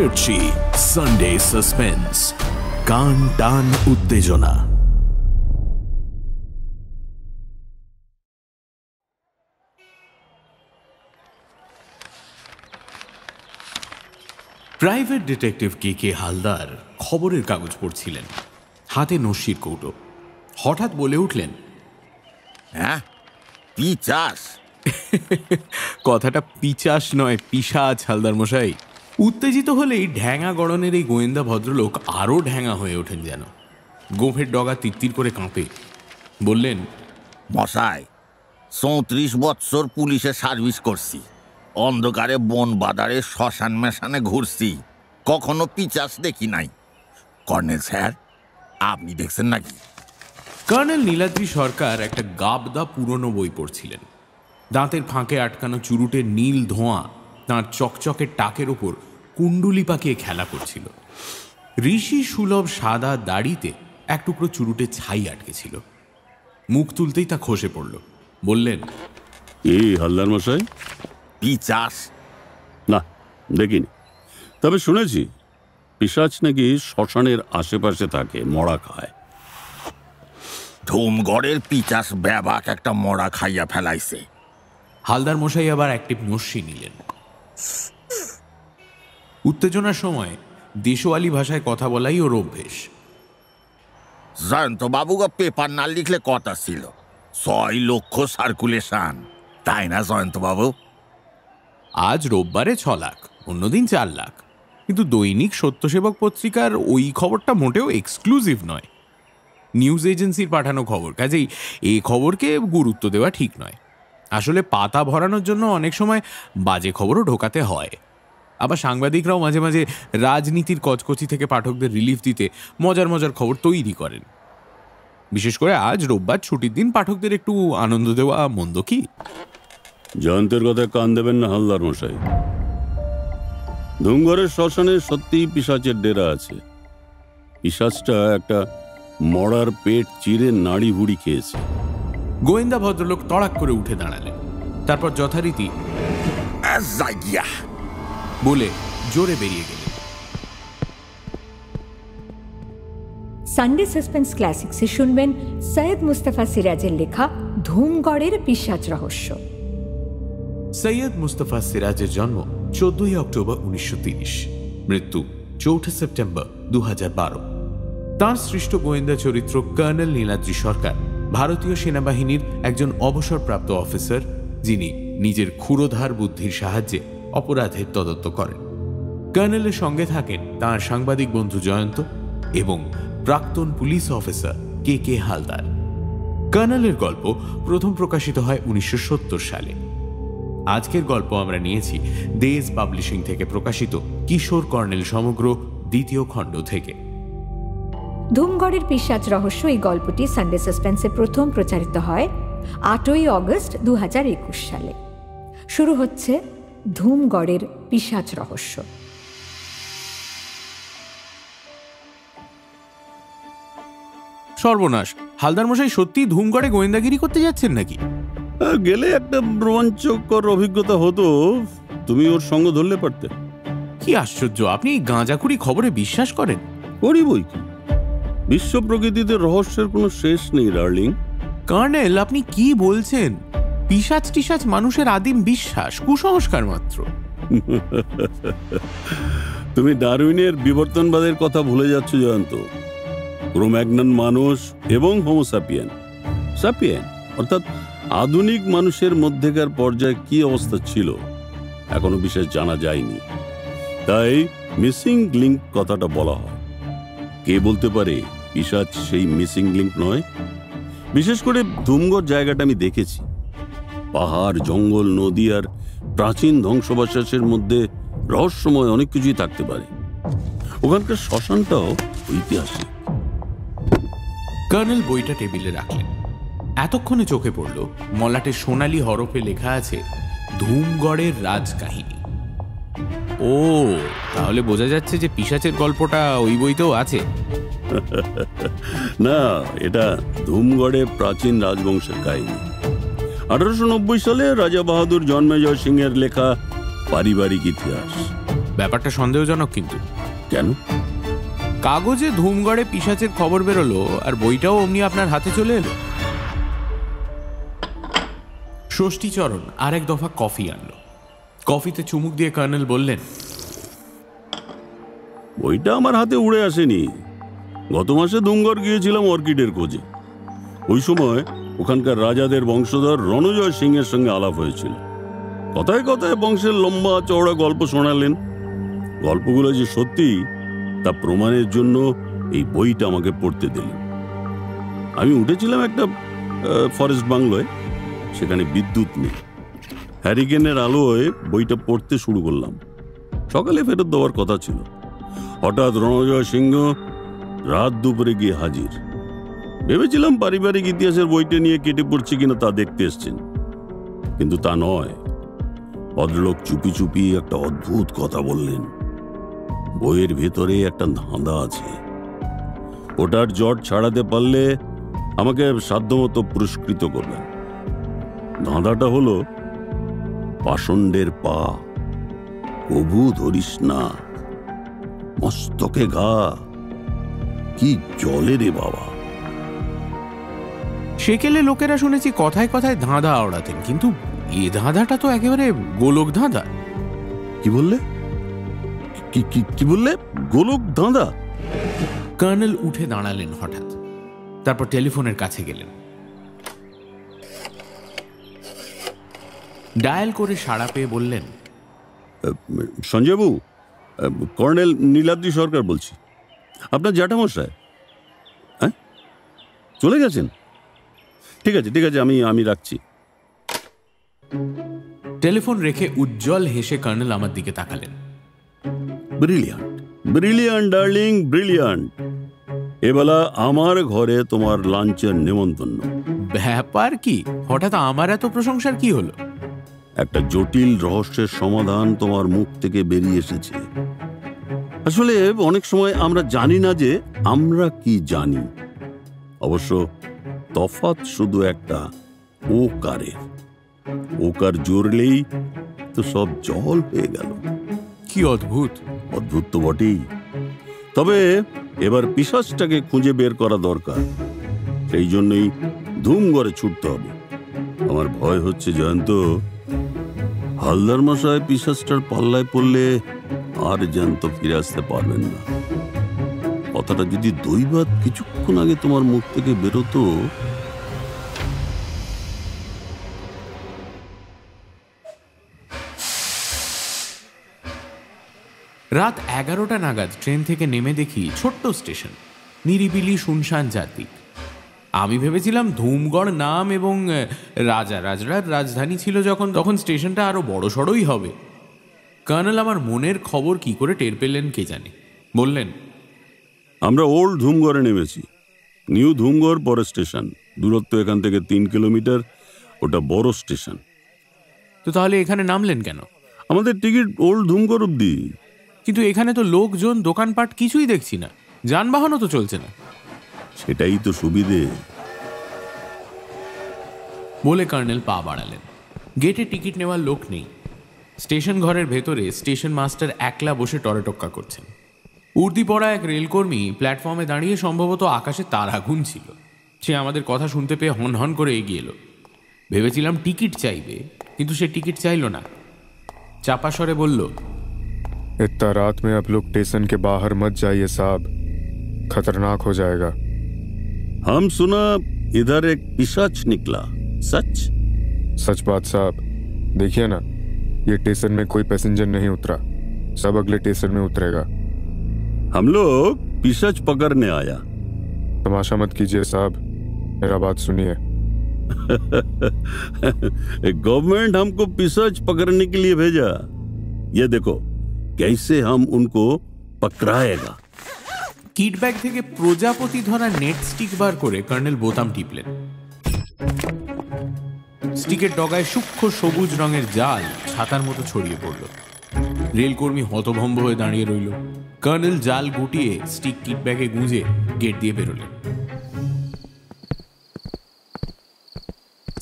Mirchi Sunday suspense, কান টান উত্তেজনা। প্রাইভেট ডিটেকটিভ কে হালদার খবরের কাগজ পড়ছিলেন, হাতে নস্যির কৌটো। হঠাৎ বলে উঠলেন, হ্যাঁ পিচাস। কথাটা পিচাস নয়, পিশাচ হালদার মশাই। উত্তেজিত হলেই ঢ্যাঙা গড়নের এই গোয়েন্দা ভদ্রলোক আরও ঢ্যাঙা হয়ে ওঠেন যেন। গোফের ডগা তিত্তির করে কাঁপে। বললেন, মশাই ৩৪ বৎসর পুলিশে সার্ভিস করছি, অন্ধকারে বন বাদারে শ্মশান মেশানে ঘুরছি, কখনো পিচাস দেখি নাই। কর্নেল স্যার, আপনি দেখছেন নাকি? কর্নেল নীলাদ্রি সরকার একটা গাবদা পুরনো বই পড়ছিলেন। দাঁতের ফাঁকে আটকানো চুরুটের নীল ধোঁয়া তাঁর চকচকের টাকের ওপর কুণ্ডুলি পাকিয়ে খেলা করছিল। ঋষি সুলভ সাদা দাড়িতে এক টুকরো চুরুটে ছাই আটকেছিল। মুখ তুলতেই তা খসে পড়ল। বললেন, এই হালদার মশাই, পিচাস না দেখিনি, তবে শুনেছি পিশাচ নাকি শ্মশানের আশেপাশে থাকে, মরা খায়। ধুমগড়ের পিচাস ব্যাবাক একটা মরা খাইয়া ফেলাইছে। হালদার মশাই আবার একটি নস্যি নিলেন। উত্তেজনার সময় দেশওয়ালি ভাষায় কথা বলাই ওর অভ্যেস। জয়ন্ত বাবুকে পেপার না লিখলে কথা ছিল, ৬ লক্ষ সার্কুলেশন, তাই না জয়ন্ত বাবু? আজ রোববারে ৬ লাখ, অন্যদিন ৪ লাখ। কিন্তু দৈনিক সত্যসেবক পত্রিকার ওই খবরটা মোটেও এক্সক্লুসিভ নয়, নিউজ এজেন্সির পাঠানো খবর। কাজেই এই খবরকে গুরুত্ব দেওয়া ঠিক নয়। আসলে পাতা ভরানোর জন্য অনেক সময় বাজে খবরও ঢোকাতে হয়। আবার সাংবাদিকরাও মাঝে মাঝে রাজনীতির কচকচি থেকে পাঠকদের রিলিফ দিতে মজার মজার খবর তৈরি করেন। বিশেষ করে আজ রোববার ছুটির দিন, পাঠকদের একটু আনন্দ দেওয়া মন্দ কি? জয়ন্তের কথায় কান দেবেন না হালদার মশাই। ধুমঘরের শ্মশানে সত্যিই পিশাচের ডেরা আছে। পিশাচটা একটা মরার পেট চিরে নাড়ি ভুড়ি খেয়েছে। গোয়েন্দা ভদ্রলোক তড়াক করে উঠে দাঁড়ালেন। তারপর যথারীতি বলে জোরে বেরিয়ে গেলেন। সানডে সাসপেন্স ক্লাসিক্সে শুনবেন সৈয়দ মুস্তাফা সিরাজের লেখা ধুমগড়ের পিশাচ রহস্য। সৈয়দ মুস্তাফা সিরাজের জন্ম 14 অক্টোবর 1930, মৃত্যু 4 সেপ্টেম্বর 2012। তাঁর সৃষ্ট গোয়েন্দা চরিত্র কর্নেল নীলাদ্রি সরকার ভারতীয় সেনাবাহিনীর একজন অবসরপ্রাপ্ত অফিসার, যিনি নিজের ক্ষুরোধার বুদ্ধির সাহায্যে অপরাধের তদন্ত করেন। কর্নেলের সঙ্গে থাকেন তাঁর সাংবাদিক বন্ধু জয়ন্ত এবং প্রাক্তন পুলিশ অফিসার কে হালদার। কর্নেলের গল্প প্রথম প্রকাশিত হয় 1970 সালে। আজকের গল্প আমরা নিয়েছি দেশ পাবলিশিং থেকে প্রকাশিত কিশোর কর্নেল সমগ্র 2য় খণ্ড থেকে। ধুমগড়ের পিশাচ রহস্য এই গল্পটি সানডে সাসপেন্সে প্রথম প্রচারিত হয় 8ই অগস্ট 2021 সালে। শুরু হচ্ছে ধুমগড়ের পিশাচ রহস্য। সর্বনাশ, হালদার মশাই সত্যি ধুমগড়ে গোয়েন্দাগিরি করতে যাচ্ছেন নাকি? গেলে একটা রোমাঞ্চকর অভিজ্ঞতা হতো, তুমি ওর সঙ্গ ধরলে পারতে। কি আশ্চর্য, আপনি গাঁজাখুরি খবরে বিশ্বাস করেন? করি বই কি, বিশ্ব প্রকৃতিতে রহস্যের কোনো শেষ নেই ডার্লিং। কর্নেল, আপনি কি বলছেন? পিশাচ টিশাচ মানুষের আদিম বিশ্বাস, কুসংস্কার মাত্র। তুমি ডারউইনের বিবর্তনবাদের কথা ভুলে যাচ্ছ জয়ন্ত। ক্রোম্যাগনন মানুষ এবং হোমোসাপিয়েন সাপিয়েন অর্থাৎ আধুনিক মানুষের মধ্যেকার পর্যায়ে কি অবস্থা ছিল এখনো বিশেষ জানা যায়নি, তাই মিসিং লিঙ্ক কথাটা বলা হয়। কে বলতে পারে পিশাচ সেই মিসিং লিঙ্ক নয়? বিশেষ করে ধুমগড় জায়গাটা আমি দেখেছি। পাহাড়, জঙ্গল, নদী আর প্রাচীন ধ্বংসবাসের মধ্যে রহস্যময় অনেক কিছুই থাকতে পারে। ওখানকার শ্মশানটাও ঐতিহাসিক। কর্নেল বইটা টেবিলে রাখলেন। এতক্ষণে চোখে পড়ল মলাটে সোনালি হরফে লেখা আছে ধুমগড়ের রাজকাহিনী। ও, তাহলে বোঝা যাচ্ছে যে পিশাচের গল্পটা ওই বইতেও আছে। না, এটা ধুমগড়ে প্রাচীন রাজবংশের কাহিনী। 1890 সালে রাজা বাহাদুর জন্মেজয় সিংহের লেখা পারিবারিক ইতিহাস। ব্যাপারটা সন্দেহজনক কিন্তু। কেন? কাগজে ধুমগড়ে পিশাচের খবর বেরোলো, আর বইটাও অমনি আপনার হাতে চলে এলো। ষষ্ঠীচরণ আর এক দফা কফি আনলো। কফিতে চুমুক দিয়ে কর্নেল বললেন, বইটা আমার হাতে উড়ে আসেনি। গত মাসে ধুমগড় গিয়েছিলাম অর্কিডের খোঁজে। ওই সময় ওখানকার রাজাদের বংশধর রণজয় সিং এর সঙ্গে আলাপ হয়েছিল। কথায় কথায় বংশের লম্বা চওড়া গল্প শোনালেন। গল্পগুলো যে সত্যি তা প্রমাণের জন্য এই বইটা আমাকে পড়তে দিলেন। আমি উঠেছিলাম একটা ফরেস্ট বাংলোয়, সেখানে বিদ্যুৎ নেই। হ্যারিকেনের আলোয় বইটা পড়তে শুরু করলাম। সকালে ফেরত দেওয়ার কথা ছিল। হঠাৎ রণজয় সিংহ রাত দুপুরে গিয়ে হাজির। ভেবেছিলাম পারিবারিক ইতিহাসের বইটা নিয়ে কেটে পড়ছে কিনা তা দেখতে এসছেন, কিন্তু তা নয়। ভদ্রলোক চুপি চুপি একটা অদ্ভুত কথা বললেন। বইয়ের ভেতরে একটা ধাঁধা আছে, ওটার জট ছাড়াতে পারলে আমাকে সাধ্যমতো পুরস্কৃত করবেন। ধাঁধাটা হলো, পাষণ্ডের পা কবু ধরিস না, মস্তকে ঘা, কি জলে রে বাবা। সেকেলে লোকেরা শুনেছি কথায় কথায় ধাঁধা ওড়াতেন, কিন্তু এ ধাঁধাটা তো একেবারে গোলক ধাঁধা। কি বললে? কি বললে? গোলক ধাঁধা? কর্নেল উঠে দাঁড়ালেন হঠাৎ, তারপর টেলিফোনের কাছে গেলেন। ডায়াল করে সাড়া পেয়ে বললেন, সঞ্জয়বাবু, কর্নেল নীলাদ্রি সরকার বলছি। আপনার জ্যাঠামশাই। হ্যাঁ, চলে গেছেন? ঠিক আছে ঠিক আছে, আমি রাখছি। টেলিফোন রেখে উজ্জ্বল হেসে কর্নেল আমার দিকে তাকালেন। Brilliant brilliant darling, brilliant. এবেলা আমার ঘরে তোমার লাঞ্চের নেমন্তন্ন। ব্যাপার কি? হঠাৎ আমার এত প্রশংসার কি হলো? একটা জটিল রহস্যের সমাধান তোমার মুখ থেকে বেরিয়ে এসেছে। আসলে অনেক সময় আমরা জানি না যে আমরা কি জানি। অবশ্য তফাৎ শুধু একটা, ওকারের। ওকার জোরলেই তো সব জল হয়ে গেল। কি অদ্ভুত! অদ্ভুত তো বটেই, তবে এবার পিশাচটাকে খুঁজে বের করা দরকার। সেই জন্যই ধুমগড়ে ছুটতে হবে। আমার ভয় হচ্ছে জয়ন্ত, হালদার মশাই পিশাচটার পাল্লায় পড়লে আর জ্যান্ত ফিরে আসতে পারবেন না। কথাটা যদি দৈবাত কিছুক্ষণ আগে তোমার মুখ থেকে বেরোতো। রাত 11টা নাগাদ ট্রেন থেকে নেমে দেখি ছোট্ট স্টেশন, নিরিবিলি শুনশান জাতি। আমি ভেবেছিলাম ধুমগড় নাম এবং রাজার রাজধানী ছিল যখন, তখন স্টেশনটা আরো বড় সড়ই হবে। কর্নেল আমার মনের খবর কি করে টের পেলেন কে জানে। বললেন, আমরা ওল্ড ধুমগড়ে নেমেছি। নিউ ধুমগড় পরে স্টেশন, দূরত্ব এখান থেকে 3 কিলোমিটার। ওটা বড় স্টেশন। তো তাহলে এখানে নামলেন কেন? আমাদের টিকিট ওল্ড ধুমগড় অব্দি। কিন্তু এখানে তো লোকজন, দোকানপাট কিছুই দেখছি না, যানবাহনও তো চলছে না। সেটাই তো সুবিধে। বলে কর্নেল পা বাড়ালেন। গেটে টিকিট নেওয়ার লোক নেই। স্টেশন ঘরের ভেতরে স্টেশন মাস্টার একলা বসে টরেটক্কা করছেন। উর্দি পড়া এক রেলকর্মী প্ল্যাটফর্মে দাঁড়িয়ে সম্ভবত আকাশে তারা গুনছিল। সে আমাদের কথা শুনতে পেয়ে হন হন করে এগিয়ে এলো। ভেবেছিলাম টিকিট চাইবে, কিন্তু সে টিকিট চাইল না। চাপা স্বরে বলল, इतना रात में अब लोग स्टेशन के बाहर मत जाइए साहब, खतरनाक हो जाएगा। हम सुना इधर एक पिशाच निकला, सच? सच बात साहब। देखिए ना, ये स्टेशन में कोई पैसेंजर नहीं उतरा, सब अगले स्टेशन में उतरेगा। हम लोग पिशाच पकड़ने आया। तमाशा मत कीजिए साहब, मेरा बात सुनिए। गवर्नमेंट हमको पिशाच पकड़ने के लिए भेजा। ये देखो कैसे हम उनको पकड़ाएगा। কিট ব্যাগ থেকে প্রজাপতি ধরা নেট স্টিক বার করে কর্নেল বোতাম টিপলেন। স্টিকের ডগায় সূক্ষ্ম সবুজ রঙের জাল ছাতার মতো ছড়িয়ে পড়ল। রেলকর্মী হতভম্ব হয়ে দাঁড়িয়ে রইল। কর্নেল জাল গুটিয়ে স্টিক কিট ব্যাগে গুঁজে গেট দিয়ে বেরোলেন।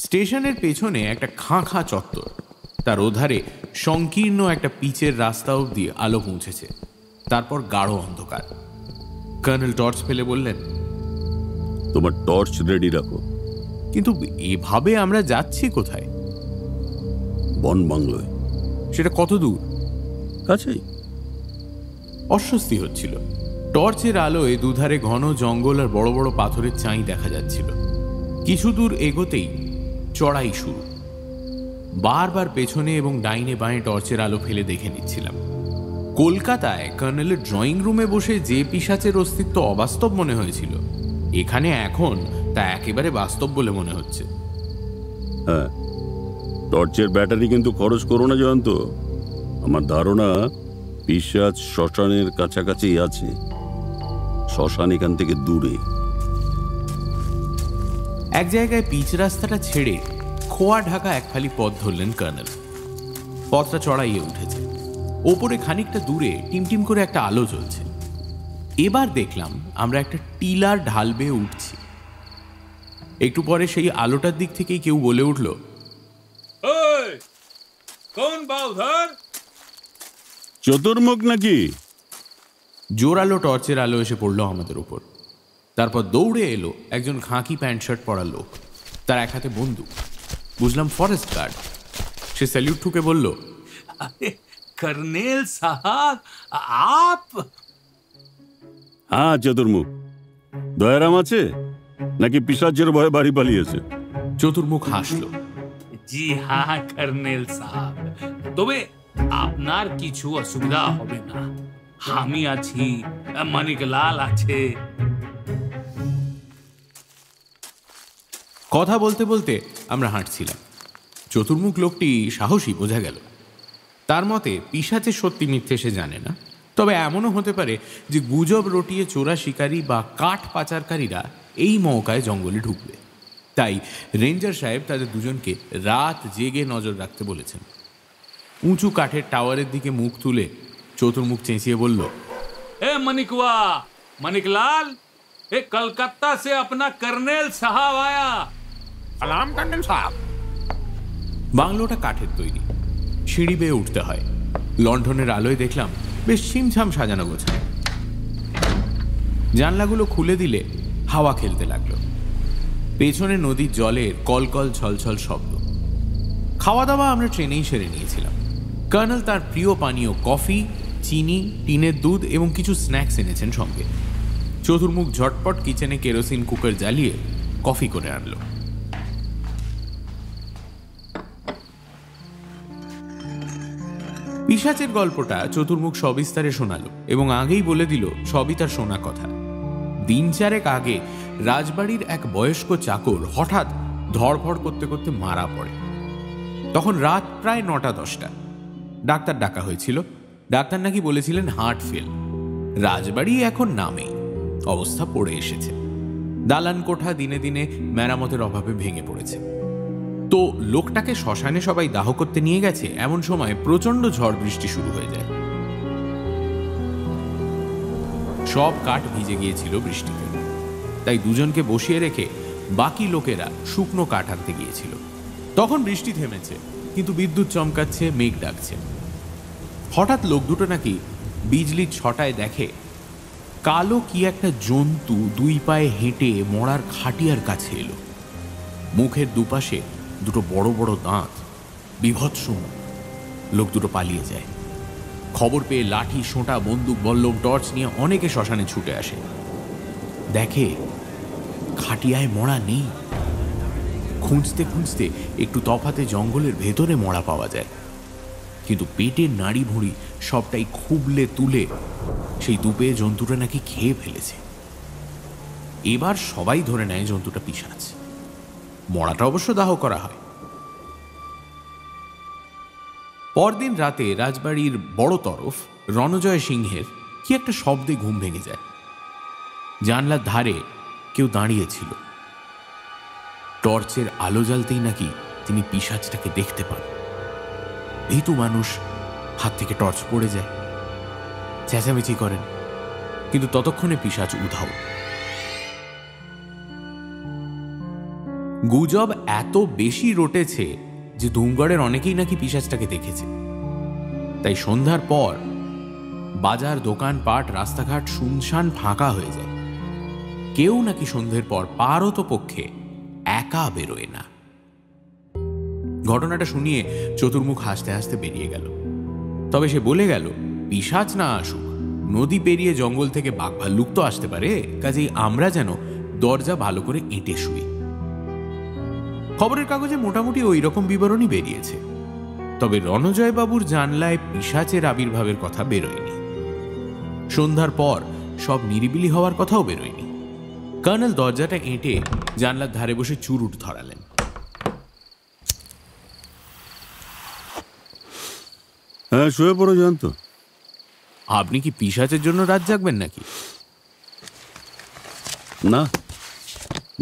স্টেশনের পেছনে একটা খাঁ খাঁ চত্বর, তার ওধারে সংকীর্ণ একটা পিচের রাস্তা অবধি আলো পৌঁছেছে, তারপর গাঢ় অন্ধকার। কর্নেল টর্চ ফেলে বললেন, তোমার টর্চ রেডি রাখো। কিন্তু এভাবে আমরা যাচ্ছি কোথায়? বন বাংলোয়। সেটা কত দূর? কাছেই। অস্বস্তি হচ্ছিল। টর্চের আলোয় দুধারে ঘন জঙ্গল আর বড় বড় পাথরের চাই দেখা যাচ্ছিল। কিছু দূর এগোতেই চড়াই শুরু। বারবার পেছনে এবং ডাইনে বাঁয়ে টর্চের আলো ফেলে দেখে নিচ্ছিলাম। কলকাতায় কর্নেলের ড্রয়িং রুমে বসে যে পিশাচের অস্তিত্ব অবাস্তব মনে হয়েছিল, এখানে এখন তা একেবারে বাস্তব বলে মনে হচ্ছে। হ্যাঁ, টর্চের ব্যাটারি কিন্তু খরচ করো না জয়ন্ত। আমার ধারণা পিশাচ শ্মশানের কাছাকাছি আছে। শ্মশান এখান থেকে দূরে। এক জায়গায় পিচ রাস্তাটা ছেড়ে খোয়া ঢাকা এক ফালি পথ ধরলেন কর্নেল। পথটা চড়াইয়ে উঠেছে। ওপরে খানিকটা দূরে টিমটিম করে একটা আলো জ্বলছে। এবার দেখলাম আমরা একটা টিলার ঢাল বেয়ে উঠছি। একটু পরে সেই আলোটার দিক থেকেই কেউ বলে উঠল, কোন বাউধর? চতুর্মুখ নাকি? জোরালো টর্চের আলো এসে পড়লো আমাদের উপর। তারপর দৌড়ে এলো একজন খাঁকি প্যান্ট শার্ট পরা লোক, তার এক হাতে বন্দুক। বুঝলাম ফরেস্ট গার্ড। সে স্যালিউট ঠুকে বলল, कर्नेल साहब आप? হ্যাঁ চতুর্মুখ। দয়ারাম আছে নাকি পিশাচের ভয়ে বাড়ি পালিয়েছে? চতুর্মুখ হাসল। জি হ্যাঁ कर्नेल साहब, তবে আপনার কিছু অসুবিধা হবে না। আমি আছি, মানিকলাল আছে। কথা বলতে বলতে আমরা হাঁটছিলাম। চতুর্মুখ লোকটি সাহসী বোঝা গেল। তার মতে পিশাচের সত্যি মিথ্যে সে জানে না, তবে এমনও হতে পারে যে গুজব রটিয়ে চোরা শিকারী বা কাঠ পাচারকারীরা এই মৌকায় জঙ্গলে ঢুকবে। তাই রেঞ্জার সাহেব তাদের দুজনকে রাত জেগে নজর রাখতে বলেছেন। উঁচু কাঠের টাওয়ারের দিকে মুখ তুলে চতুর্মুখ চেঁচিয়ে বলল, ए मनिकवा, मनिकलाल, ए कलकत्ता से अपना कर्नेल साहब आया। সালাম কর্নেল সাহেব। বাংলোটা কাঠের তৈরি, সিঁড়ি বেয়ে উঠতে হয়। লণ্ঠনের আলোয় দেখলাম বেশ ছিমছাম সাজানো গোছানো। জানলাগুলো খুলে দিলে হাওয়া খেলতে লাগলো। পেছনে নদীর জলের কলকল ঝলঝল শব্দ। খাওয়া দাওয়া আমরা ট্রেনেই সেরে নিয়েছিলাম। কর্নেল তার প্রিয় পানীয় কফি, চিনি, টিনের দুধ এবং কিছু স্ন্যাক্স এনেছেন সঙ্গে। চতুর্মুখ ঝটপট কিচেনে কেরোসিন কুকার জ্বালিয়ে কফি করে আনলো। পিশাচের গল্পটা চতুর্মুখ সবিস্তারে শোনালো এবং আগেই বলে দিল সবই তার শোনা কথা। দিন চারেক আগে রাজবাড়ির এক বয়স্ক চাকর হঠাৎ ধড়ফড় করতে করতে মারা পড়ে। তখন রাত প্রায় 9টা-10টা। ডাক্তার ডাকা হয়েছিল। ডাক্তার নাকি বলেছিলেন হার্ট ফেল। রাজবাড়ি এখন নামেই, অবস্থা পড়ে এসেছে। দালান কোঠা দিনে দিনে মেরামতের অভাবে ভেঙে পড়েছে। তো লোকটাকে শ্মশানে সবাই দাহ করতে নিয়ে গেছে, এমন সময় প্রচন্ড ঝড় বৃষ্টি শুরু হয়ে যায়। সব কাঠ ভিজে গিয়েছিল বৃষ্টিতে। তাই দুজনকে বসিয়ে রেখে বাকি লোকেরা শুকনো কাঠ আনতে গিয়েছিল। তখন বৃষ্টি থেমেছে, কিন্তু বিদ্যুৎ চমকাচ্ছে, মেঘ ডাকছে। হঠাৎ লোক দুটো নাকি বিজলির ছটায় দেখে কালো কি একটা জন্তু দুই পায়ে হেঁটে মরার খাটিয়ার কাছে এলো। মুখের দুপাশে দুটো বড় বড় দাঁত, বিভৎস মুখ। লোক দুটো পালিয়ে যায়। খবর পেয়ে লাঠি, সোঁটা, বন্দুক, বল্লম, টর্চ নিয়ে অনেকে শ্মশানে ছুটে আসে। দেখে খাটিয়ায় মরা নেই। খুঁজতে খুঁজতে একটু তফাতে জঙ্গলের ভেতরে মরা পাওয়া যায়, কিন্তু পেটের নাড়ি ভুঁড়ি সবটাই খুবলে তুলে সেই দুপেয়ে জন্তুটা নাকি খেয়ে ফেলেছে। এবার সবাই ধরে নেয় জন্তুটা পিশাচ। মরাটা অবশ্য দাহ করা হয়। পরদিন রাতে রাজবাড়ির বড় তরফ রণজয় সিংহের কি একটা শব্দে ঘুম ভেঙে যায়। জানলার ধারে কেউ দাঁড়িয়েছিল। টর্চের আলো জ্বালতেই নাকি তিনি পিশাচটাকে দেখতে পান। ভীতু মানুষ, হাত থেকে টর্চ পড়ে যায়, চেঁচামেচি করেন, কিন্তু ততক্ষণে পিশাচ উধাও। গুজব এত বেশি রটেছে যে ধুমগড়ের অনেকেই নাকি পিশাচটাকে দেখেছে। তাই সন্ধ্যার পর বাজার, দোকানপাট, রাস্তাঘাট শুনশান ফাঁকা হয়ে যায়। কেউ নাকি সন্ধ্যের পর পারতপক্ষে একা বেরোয় না। ঘটনাটা শুনিয়ে চতুর্মুখ হাসতে হাসতে বেরিয়ে গেল। তবে সে বলে গেল, পিশাচ না আসুক, নদী পেরিয়ে জঙ্গল থেকে বাঘ ভাল্লুক তো আসতে পারে, কাজেই আমরা যেন দরজা ভালো করে এঁটে শুই। খবরের কাগজে মোটামুটি ওই রকম বিবরণই বেরিয়েছে। তবে রণজয় বাবুর জানলায় পিশাচের আবির্ভাবের কথা বেরোয়নি। সন্ধ্যার পর সব নিরিবিলি হওয়ার কথাও বেরোয়নি। কর্নেল দরজাটা এঁটে জানলার ধারে বসে চুরুট ধরালেন। হ্যাঁ, শুয়ে পড়ো জয়ন্ত। আপনি কি পিশাচের জন্য রাত জাগবেন নাকি? না,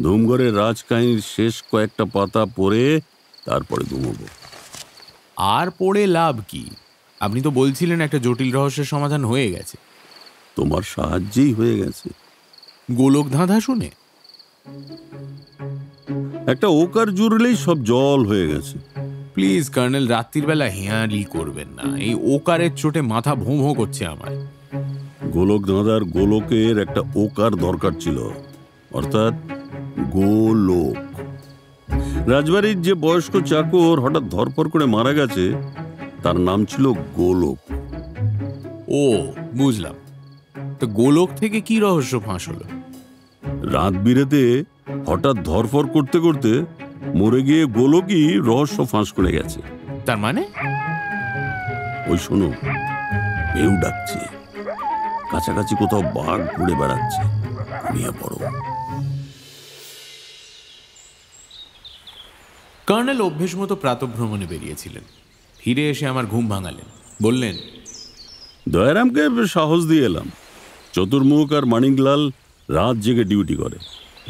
ধুমঘরের রাজকাহিনীর শেষ কয়েকটা পাতা পড়ে তারপরে ঘুমোবো। আর পড়ে লাভ কি? আপনি তো বলছিলেন একটা জটিল রহস্যের সমাধান হয়ে গেছে। তোমার সাহায্যেই হয়ে গেছে। গোলক ধাঁধা শুনে একটা ওকার জুড়লেই সব জল হয়ে গেছে। প্লিজ কর্নেল, রাত্রির বেলা হেঁয়ালি করবেন না। এই ওকারের চোটে মাথা ভোঁ ভোঁ করছে আমার। গোলক ধাঁধার গোলকের একটা ওকার দরকার ছিল, অর্থাৎ গোলোক। রাজবাড়ির যে বয়স্ক চাকর হঠাৎ ধরপর করে মারা গেছে, তার নাম ছিল গোলক। ও, বুঝলাম। তো গোলক থেকে কি রহস্য ফাঁস হলো? রাত বিরেতে হঠাৎ ধরফর করতে করতে মরে গিয়ে গোলকই রহস্য ফাঁস করে গেছে। তার মানে? ওই শোনো, কেউ ডাকছে, কাছাকাছি কোথাও বাঘ ঘুরে বেড়াচ্ছে। ঘুমিয়ে পড়ো। কর্নেল অভ্যেস মতো প্রাতঃভ্রমণে বেরিয়েছিলেন। ফিরে এসে আমার ঘুম ভাঙালেন। বললেন, দয়ারামকে সাহস দিয়ে এলাম। চতুর্মুখ আর মানিকলাল রাত জেগে ডিউটি করে,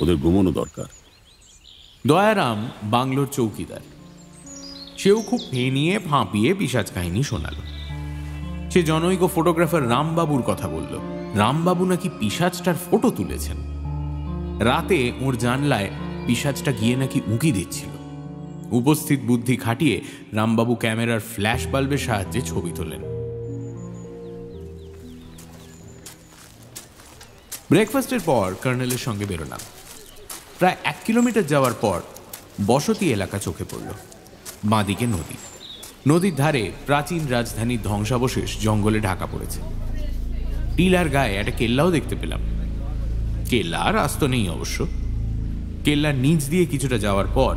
ওদের ঘুমানো দরকার। দয়ারাম বাংলোর চৌকিদার। সেও খুব ফেনিয়ে ফাঁপিয়ে পিশাচ কাহিনী শোনাল। সে জনৈক ফটোগ্রাফার রামবাবুর কথা বলল। রামবাবু নাকি পিশাচটার ফটো তুলেছেন। রাতে ওর জানলায় পিশাচটা গিয়ে নাকি উঁকি দিচ্ছিল। উপস্থিত বুদ্ধি খাটিয়ে রামবাবু ক্যামেরার ফ্ল্যাশ বাল্বের সাহায্যে ছবি তোলেন। ব্রেকফাস্টের পর কর্নেলের সঙ্গে বেরোলাম। প্রায় 1 কিলোমিটার যাওয়ার পর বসতি এলাকা চোখে পড়ল। বাঁদিকে নদী। নদীর ধারে প্রাচীন রাজধানীর ধ্বংসাবশেষ জঙ্গলে ঢাকা পড়েছে। টিলার গায়ে একটা কেল্লাও দেখতে পেলাম। কেল্লার আস্ত নেই অবশ্য। কেল্লার নিচ দিয়ে কিছুটা যাওয়ার পর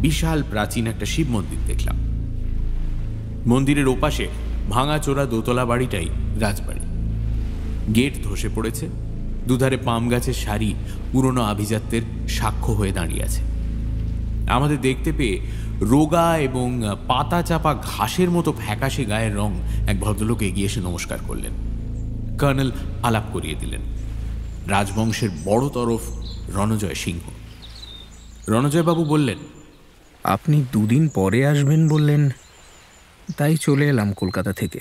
বিশাল প্রাচীন একটা শিব মন্দির দেখলাম। মন্দিরের ওপাশে ভাঙাচোরা দোতলা বাড়িটাই রাজবাড়ি। গেট ধসে পড়েছে। দুধারে পাম গাছের সারি পুরনো আভিজাত্যের সাক্ষ্য হয়ে দাঁড়িয়ে আছে। আমাদের দেখতে পেয়ে রোগা এবং পাতা চাপা ঘাসের মতো ফ্যাকাশে গায়ের রং এক ভদ্রলোক এগিয়ে এসে নমস্কার করলেন। কর্নেল আলাপ করিয়ে দিলেন। রাজবংশের বড় তরফ রণজয় সিংহ। রণজয়বাবু বললেন, আপনি 2 দিন পরে আসবেন বললেন, তাই চলে এলাম কলকাতা থেকে।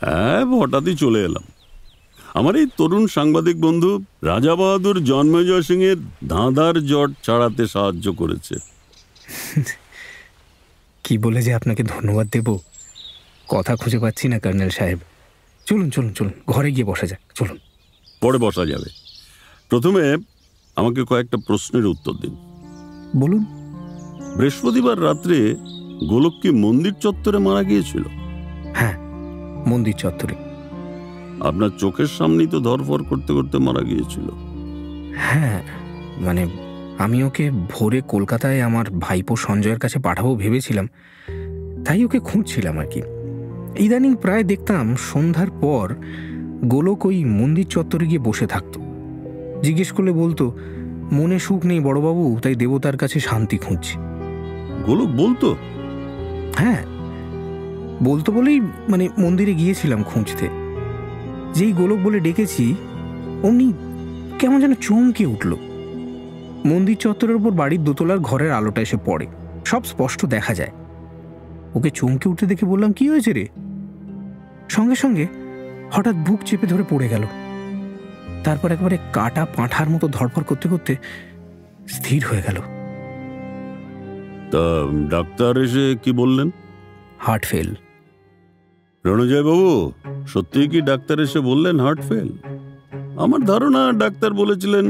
হ্যাঁ, হঠাৎই চলে এলাম। আমার এই তরুণ সাংবাদিক বন্ধু রাজা বাহাদুর জন্মেজয় সিং এর ধাঁধার জট ছাড়াতে সাহায্য করেছে। কি বলে যে আপনাকে ধন্যবাদ দেব, কথা খুঁজে পাচ্ছি না কর্নেল সাহেব। চলুন চলুন চলুন, ঘরে গিয়ে বসা যাক। চলুন। পরে বসা যাবে। প্রথমে আমাকে কয়েকটা প্রশ্নের উত্তর দিন। বলুন। বৃহস্পতিবার রাত্রে গোলক কি মন্দির চত্বরে মারা গিয়েছিল? হ্যাঁ, মন্দির চত্বরে। আপনার চোখের সামনেই তো ধরফর করতে করতে মারা গিয়েছিল। হ্যাঁ, মানে আমি ওকে ভোরে কলকাতায় আমার ভাইপো সঞ্জয়ের কাছে পাঠাবো ভেবেছিলাম, তাই ওকে খুঁজছিলাম আর কি। ইদানিং প্রায় দেখতাম সন্ধ্যার পর গোলক ওই মন্দির চত্বরে গিয়ে বসে থাকতো। জিজ্ঞেস করলে বলতো, মনে সুখ নেই বড়বাবু, তাই দেবতার কাছে শান্তি খুঁজছি। গোলক বলতো? হ্যাঁ, বলতো বলেই মানে মন্দিরে গিয়েছিলাম খুঁজতে। যেই গোলক বলে ডেকেছি অমনি কেমন যেন চমকে উঠল। মন্দির চত্বরের উপর বাড়ির দোতলার ঘরের আলোটা এসে পড়ে, সব স্পষ্ট দেখা যায়। ওকে চমকে উঠতে দেখে বললাম, কি হয়েছে রে? সঙ্গে সঙ্গে হঠাৎ বুক চেপে ধরে পড়ে গেল। তারপর একেবারে কাটা পাঁঠার মতো ধড়ফড় করতে করতে স্থির হয়ে গেল। তা ডাক্তার এসে কি বললেন? Heart fail. রণজয় বাবু, সত্যিই কি ডাক্তার এসে বললেন হার্ট ফেল? আমার ধারণা ডাক্তার বলেছিলেন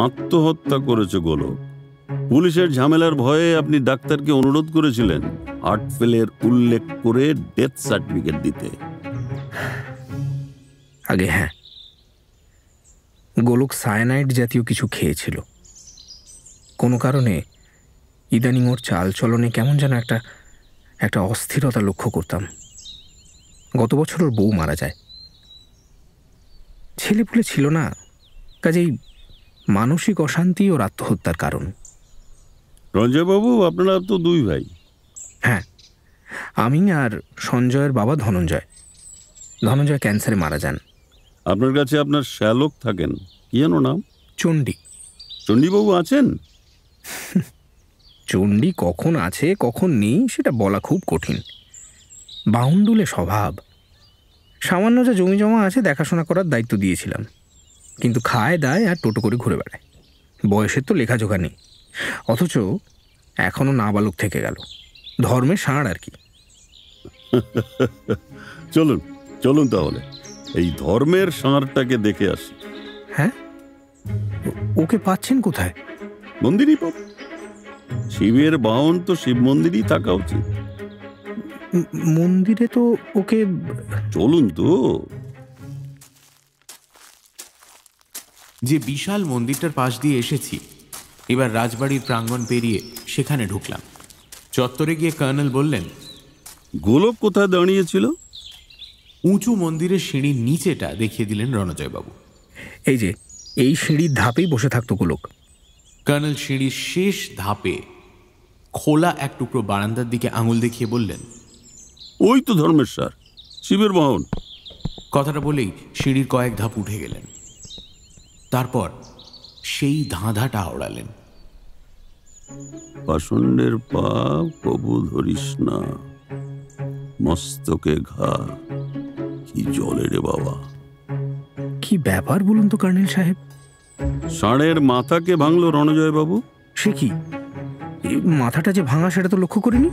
আত্মহত্যা করেছে গোলক। পুলিশের ঝামেলার ভয়ে আপনি ডাক্তারকে অনুরোধ করেছিলেন হার্ট ফেলের উল্লেখ করে ডেথ সার্টিফিকেট দিতে। আগে হ্যাঁ, গোলক সায়ানাইড জাতীয় কিছু খেয়েছিল। কোনো কারণে ইদানিং ওর চাল চলনে কেমন যেন একটা অস্থিরতা লক্ষ্য করতাম। গত বছর ওর বউ মারা যায়। ছেলেপুলে ছিল না, কাজেই মানসিক অশান্তি ওর আত্মহত্যার কারণ। রঞ্জয়বাবু, আপনারা তো দুই ভাই। হ্যাঁ, আমি আর সঞ্জয়ের বাবা ধনঞ্জয়। ধনঞ্জয় ক্যান্সারে মারা যান। আপনার কাছে আপনার শ্যালক থাকেন, কি যেন নাম? চণ্ডী। চণ্ডীবাবু আছেন? চণ্ডী কখন আছে কখন নেই সেটা বলা খুব কঠিন। বাউন্ডুলে স্বভাব। সামান্য যা জমি জমা আছে দেখাশোনা করার দায়িত্ব দিয়েছিলাম, কিন্তু খায় দায় আর টোটো করে ঘুরে বেড়ায়। বয়সের তো লেখাজোখা নেই, অথচ এখনো নাবালক থেকে গেল। ধর্মের ষাঁড় আর কি। চলুন চলুন তাহলে এই ধর্মের ষাঁড়টাকে দেখে আসি। হ্যাঁ, ওকে পাচ্ছেন কোথায়? মন্দিরই পাব। শিবের বাহন তো শিব মন্দিরই থাকা উচিত। মন্দিরে তো ওকে। চলুন তো। যে বিশাল মন্দিরটার পাশ দিয়ে এসেছি, এবার রাজবাড়ির প্রাঙ্গণ পেরিয়ে সেখানে ঢুকলাম। চত্বরে গিয়ে কর্নেল বললেন, গোলক কোথায় দাঁড়িয়েছিল? উঁচু মন্দিরের সিঁড়ির নিচেটা দেখিয়ে দিলেন রণজয়বাবু। এই যে এই সিঁড়ির ধাপেই বসে থাকতো গোলক। কর্নেল সিঁড়ির শেষ ধাপে খোলা এক টুকরো বারান্দার দিকে আঙুল দেখিয়ে বললেন, ওই তো ধর্মেশ্বর, শিবের বাহন। কথাটা বলেই সিঁড়ির কয়েক ধাপ উঠে গেলেন। তারপর সেই ধাঁধাটা ওড়ালেন। পাষণ্ডের পা কবু ধরিস না, মস্তকে ঘা, কি জলে রে বাবা। কি ব্যাপার বলুন তো কর্নেল সাহেব? ষাঁড়ের মাথাকে ভাঙলো রণজয় বাবু। সে কি? মাথাটা যে ভাঙা সেটা তো লক্ষ্য করিনি।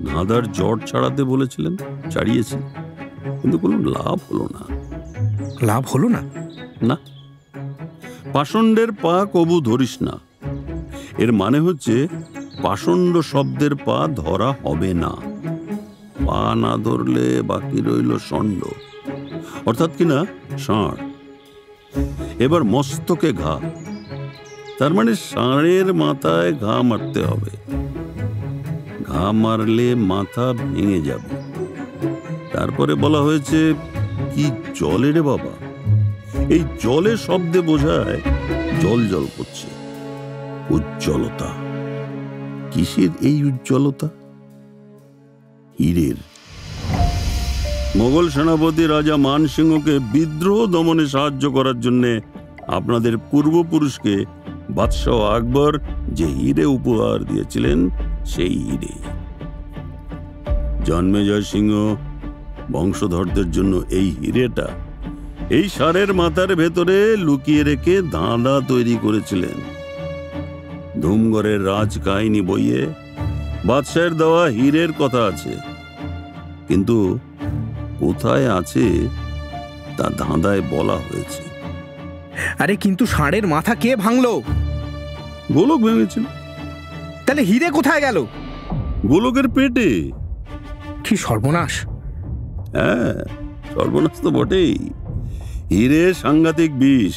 ধাঁধার জট ছাড়াতে বলেছিলেন, ছাড়িয়েছি, কিন্তু কোনো লাভ হলো না। লাভ হলো না? না। পাষণ্ডের পা কবু ধরিস না, এর মানে হচ্ছে পাষণ্ড শব্দের পা ধরা হবে না। পা না ধরলে বাকি রইল ষণ্ড, অর্থাৎ কিনা ষাঁড়। এবার মস্তকে ঘা, তার মানে ষাঁড়ের মাথায় ঘা মারতে হবে। ঘা মারলে মাথা ভেঙে যাবে। তারপরে বলা হয়েছে কি জলে রে বাবা। এই জলে শব্দে বোঝায় জল জল করছে, উজ্জ্বলতা। কিসের এই উজ্জ্বলতা? হীরের। মোগল সেনাপতি রাজা মানসিংহকে বিদ্রোহ দমনে সাহায্য করার জন্য আপনাদের পূর্বপুরুষকে বাদশাহ আকবর যে হীরে উপহার দিয়েছিলেন, সেই হীরে। জন্মেজয় সিংহ বংশধরদের জন্য এই হীরেটা এই ষাঁড়ের মাথার ভেতরে লুকিয়ে রেখে ধাঁধা তৈরি করেছিলেন। ধুমগড়ের রাজ কাহিনী বইয়ে বাদশাহের দেওয়া হীরের কথা আছে, কিন্তু কোথায় আছে তা ধাঁধায় বলা হয়েছে। আরে কিন্তু ষাঁড়ের মাথা কে ভাঙলো? গোলক ভেঙেছিল। তাহলে হীরে কোথায় গেল? গোলকের পেটে। কি সর্বনাশ! হ্যাঁ, সর্বনাশ তো বটেই। হীরে সাংঘাতিক বিষ।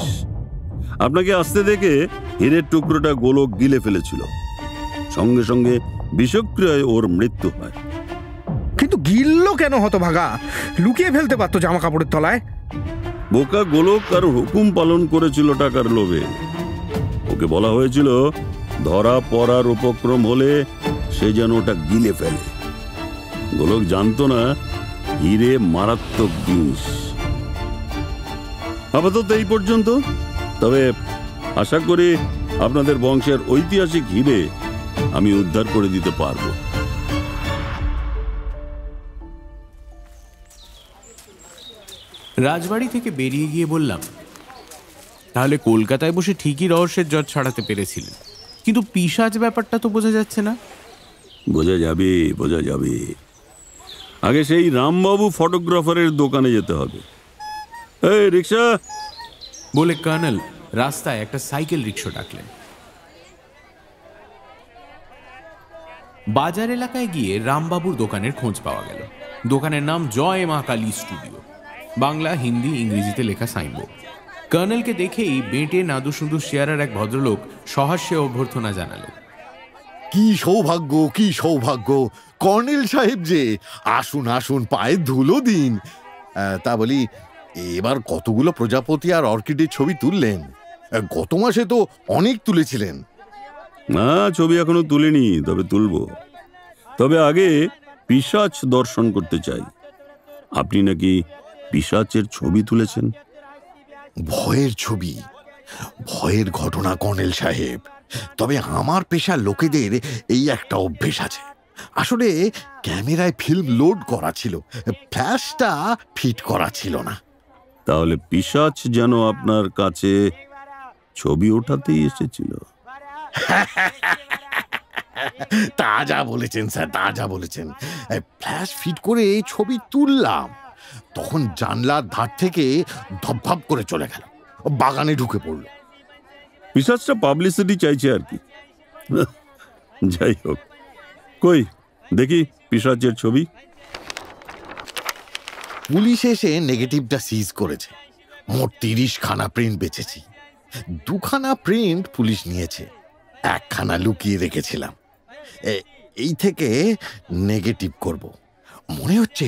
আপনাকে আসতে দেখে হীরের টুকরোটা গোলক গিলে ফেলেছিল, সঙ্গে সঙ্গে বিষক্রিয়ায় ওর মৃত্যু হয়। কিন্তু গিললো কেন হতভাগা? লুকিয়ে ফেলতে পারতো জামা কাপড়ের তলায়। বোকা গোলক আর হুকুম পালন করেছিল টাকার লোভে। ওকে বলা হয়েছিল ধরা পড়ার উপক্রম হলে সে যেন ওটা গিলে ফেলে। গোলক জানতো না হীরে মারাত্মক বিষ। আপাতত এই পর্যন্ত। তবে আশা করি আপনাদের বংশের ঐতিহাসিক হীরে আমি উদ্ধার করে দিতে পারবো। রাজবাড়ি থেকে বেরিয়ে গিয়ে বললাম, তাহলে কলকাতায় বসে ঠিকই রহস্যের জট ছাড়াতে পেরেছিলেন, কিন্তু পিশাচ ব্যাপারটা তো বোঝা যাচ্ছে না। বোঝা যাবে, বোঝা যাবে। আগে সেই রামবাবু ফটোগ্রাফারের দোকানে যেতে হবে। এই রিক্সা বলে কর্নেল রাস্তায় একটা সাইকেল রিক্সা ডাকলেন। বাজার এলাকায় গিয়ে রামবাবুর দোকানের খোঁজ পাওয়া গেল। দোকানের নাম জয় মা কালী স্টুডিও, বাংলা, হিন্দি, ইংরেজিতে লেখা সাইনবোর্ড। কর্নেলকে দেখেই বেঁটে নাদু সুদু চেহারার এক ভদ্রলোক সহাস্যে অভ্যর্থনা জানালেন। কি সৌভাগ্য, কি সৌভাগ্য কর্নেল সাহেব যে, আসুন আসুন, পায়ে ধুলো দিন। তা বলি, এবার কতগুলো প্রজাপতি আর অর্কিডের ছবি তুললেন? গত মাসে তো অনেক তুলেছিলেন। না, ছবি এখনো তুলিনি, তবে তুলবো। তবে আগে পিশাচ দর্শন করতে চাই। আপনি নাকি পিশাচের ছবি তুলেছেন? ভয়ের ছবি, ভয়ের ঘটনা কর্নেল সাহেব। তবে আমার পেশার লোকেদের এই একটা অভ্যেস আছে। আসলে ক্যামেরায় ফিল্ম লোড করা ছিল, ফ্ল্যাশটা ফিট করা ছিল না। তাহলে পিশাচ যেন আপনার কাছে ছবি ওঠাতেই এসেছিল। তাজা বলেছেন স্যার, তাজা বলেছেন। ফ্ল্যাশ ফিট করে ছবি তুললাম, তখন জানলার ধার থেকে ধপধপ করে চলে গেল, বাগানে ঢুকে পড়ল। পিশাচটা পাবলিসিটি চাইছে আর কি। যাই হোক, কই দেখি পিশাচের ছবি। পুলিশ এসে নেগেটিভটা সিজ করেছে। মোট 30 খানা প্রিন্ট বেচেছি। 2 খানা প্রিন্ট পুলিশ নিয়েছে, 1 খানা লুকিয়ে রেখেছিলাম। এই থেকে নেগেটিভ করব, মনে হচ্ছে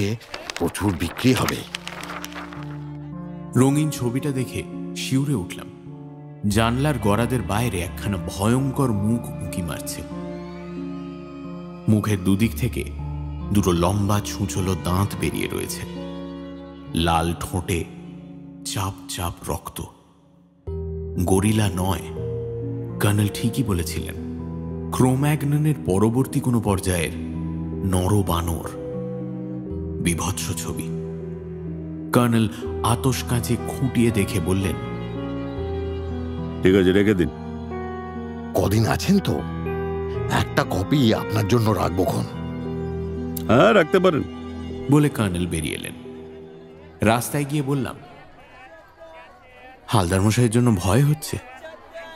প্রচুর বিক্রি হবে। রঙিন ছবিটা দেখে শিউরে উঠলাম। জানলার গড়াদের বাইরে একখানা ভয়ঙ্কর মুখ উঁকি মারছে। মুখের দুদিক থেকে দুটো লম্বা ছুঁচলো দাঁত বেরিয়ে রয়েছে। লাল ঠোঁটে চাপ চাপ রক্ত। গরিলা নয়, কর্নেল ঠিকই বলেছিলেন। ক্রোম্যাগননের পরবর্তী কোনো পর্যায়ের নরবানর। বিভৎস ছবি। কর্নেল আতশ কাঁচে খুঁটিয়ে দেখে বললেন, ঠিক আছে, রেখে দিন। কদিন আছেন তো? একটা কপি আপনার জন্য রাখবো খন। হ্যাঁ, রাখতে পারেন। বলে কর্নেল বেরিয়ে এলেন। রাস্তায় গিয়ে বললাম, হালদার মশাইয়ের জন্য ভয় হচ্ছে,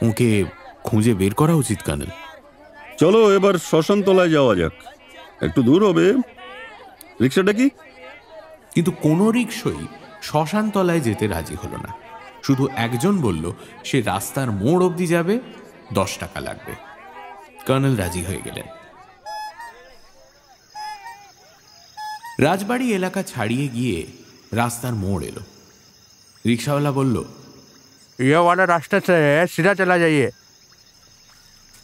ওকে খুঁজে বের করা উচিত কর্নেল। চলো এবার শ্মশানতলায় যাওয়া যাক, একটু দূর হবে। রিক্সাটা কি? কিন্তু কোনো রিক্সই শ্মশানতলায় যেতে রাজি হলো না। শুধু একজন বলল সে রাস্তার মোড় অবধি যাবে, 10 টাকা লাগবে। কর্নেল রাজি হয়ে গেলেন। রাজবাড়ি এলাকা ছাড়িয়ে গিয়ে রাস্তার মোড় এলো। রিক্সাওয়ালা বলল, ये वाला रास्ते से सीधा चला जाइए।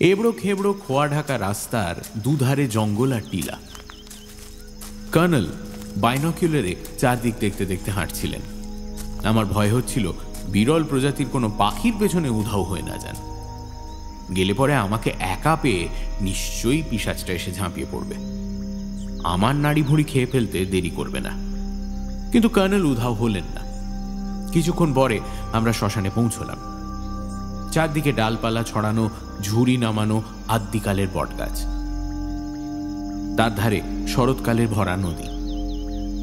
এবড়ো খেবড়ো খোয়া ঢাকা রাস্তার দুধারে জঙ্গল আর টিলা। কর্নেল বাইনকুলারে চারদিক দেখতে দেখতে হাঁটছিলেন। আমার ভয় হচ্ছিল বিরল প্রজাতির কোনো পাখির পেছনে উধাও হয়ে না যান। গেলে পরে আমাকে একা পেয়ে নিশ্চয়ই পিশাচটা এসে ঝাঁপিয়ে পড়বে, আমার নাড়ি ভুঁড়ি খেয়ে ফেলতে দেরি করবে না। কিন্তু কর্নেল উধাও হলেন না। কিছুক্ষণ পরে আমরা শ্মশানে পৌঁছলাম। চারদিকে ডালপালা ছড়ানো, ঝুড়ি নামানো আদ্যিকালের বটগাছ। তার ধারে শরৎকালের ভরা নদী।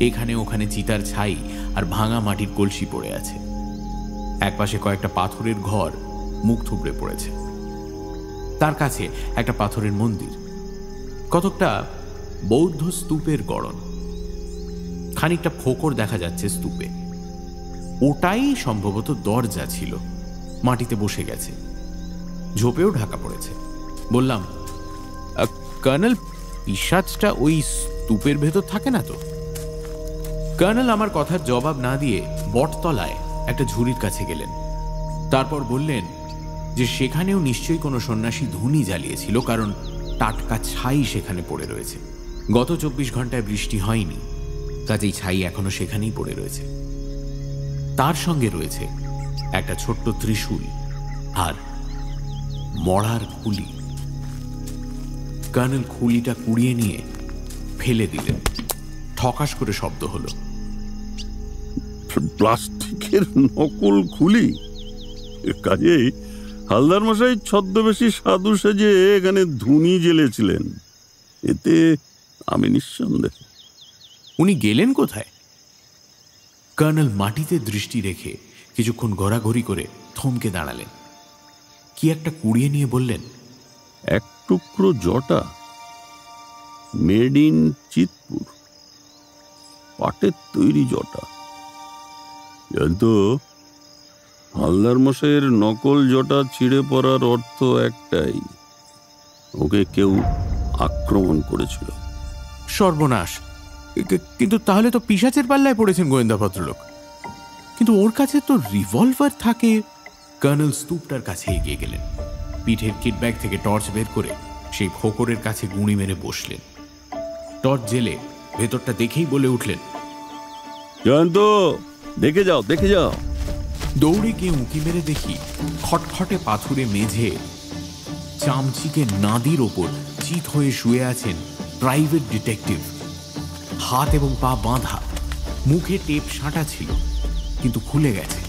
এখানে ওখানে চিতার ছাই আর ভাঙা মাটির কলসি পড়ে আছে। একপাশে কয়েকটা পাথরের ঘর মুখ থুবড়ে পড়েছে। তার কাছে একটা পাথরের মন্দির, কতকটা বৌদ্ধ স্তূপের গড়ন। খানিকটা ফোকর দেখা যাচ্ছে স্তূপে। ওটাই সম্ভবত দরজা ছিল, মাটিতে বসে গেছে, ঝোপেও ঢাকা পড়েছে। বললাম, কর্নেল, পিশাচটা ওই স্তূপের ভেতর থাকে না তো? কর্নেল আমার কথার জবাব না দিয়ে বটতলায় একটা ঝুড়ির কাছে গেলেন। তারপর বললেন যে সেখানেও নিশ্চয়ই কোনো সন্ন্যাসী ধুনি জ্বালিয়েছিল, কারণ টাটকা ছাই সেখানে পড়ে রয়েছে। গত 24 ঘন্টায় বৃষ্টি হয়নি, কাজেই ছাই এখনো সেখানেই পড়ে রয়েছে। তার সঙ্গে রয়েছে একটা ছোট্ট ত্রিশূল আর মড়ার খুলি। কর্নেল খুলিটা কুড়িয়ে নিয়ে ফেলে দিলেন। ঠকাস করে শব্দ হলো। প্লাস্টিকের নকল খুলি? কাজেই হালদার মশাই ছদ্মবেশী সাধু সেজে এখানে ধুনি জ্বেলেছিলেন, এতে আমি নিঃসন্দেহ। উনি গেলেন কোথায়? কর্নেল মাটিতে দৃষ্টি রেখে কিছুক্ষণ ঘোরাঘুরি করে থমকে দাঁড়ালেন। কি একটা কুড়িয়ে নিয়ে বললেন, এক টুকরো জটা, মেড ইন চিতপুর, পাটের তৈরি জটা। কিন্তু হালদার মশাইয়ের নকল জটা ছিঁড়ে পড়ার অর্থ একটাই, ওকে কেউ আক্রমণ করেছিল। সর্বনাশ! কিন্তু তাহলে তো পিশাচের পাল্লায় পড়েছেন গোয়েন্দা ভদ্রলোক। কিন্তু ওর কাছে তো রিভলভার থাকে। কর্নেল স্তূপটার কাছে এগিয়ে গেলেন, পিঠের কিটব্যাগ থেকে টর্চ বের করে সেই ফোকরের কাছে গুঁড়ি মেরে বসলেন। টর্চ জেলে ভেতরটা দেখেই বলে উঠলেন, জয়ন্ত, দেখে যাও, দেখে যাও। দৌড়ে গিয়ে উঁকি মেরে দেখি খটখটে পাথুরে মেঝে চামচিকে নাদির ওপর চিত হয়ে শুয়ে আছেন প্রাইভেট ডিটেকটিভ। হাত এবং পা বাঁধা, মুখে টেপ সাঁটা ছিল কিন্তু খুলে গেছে।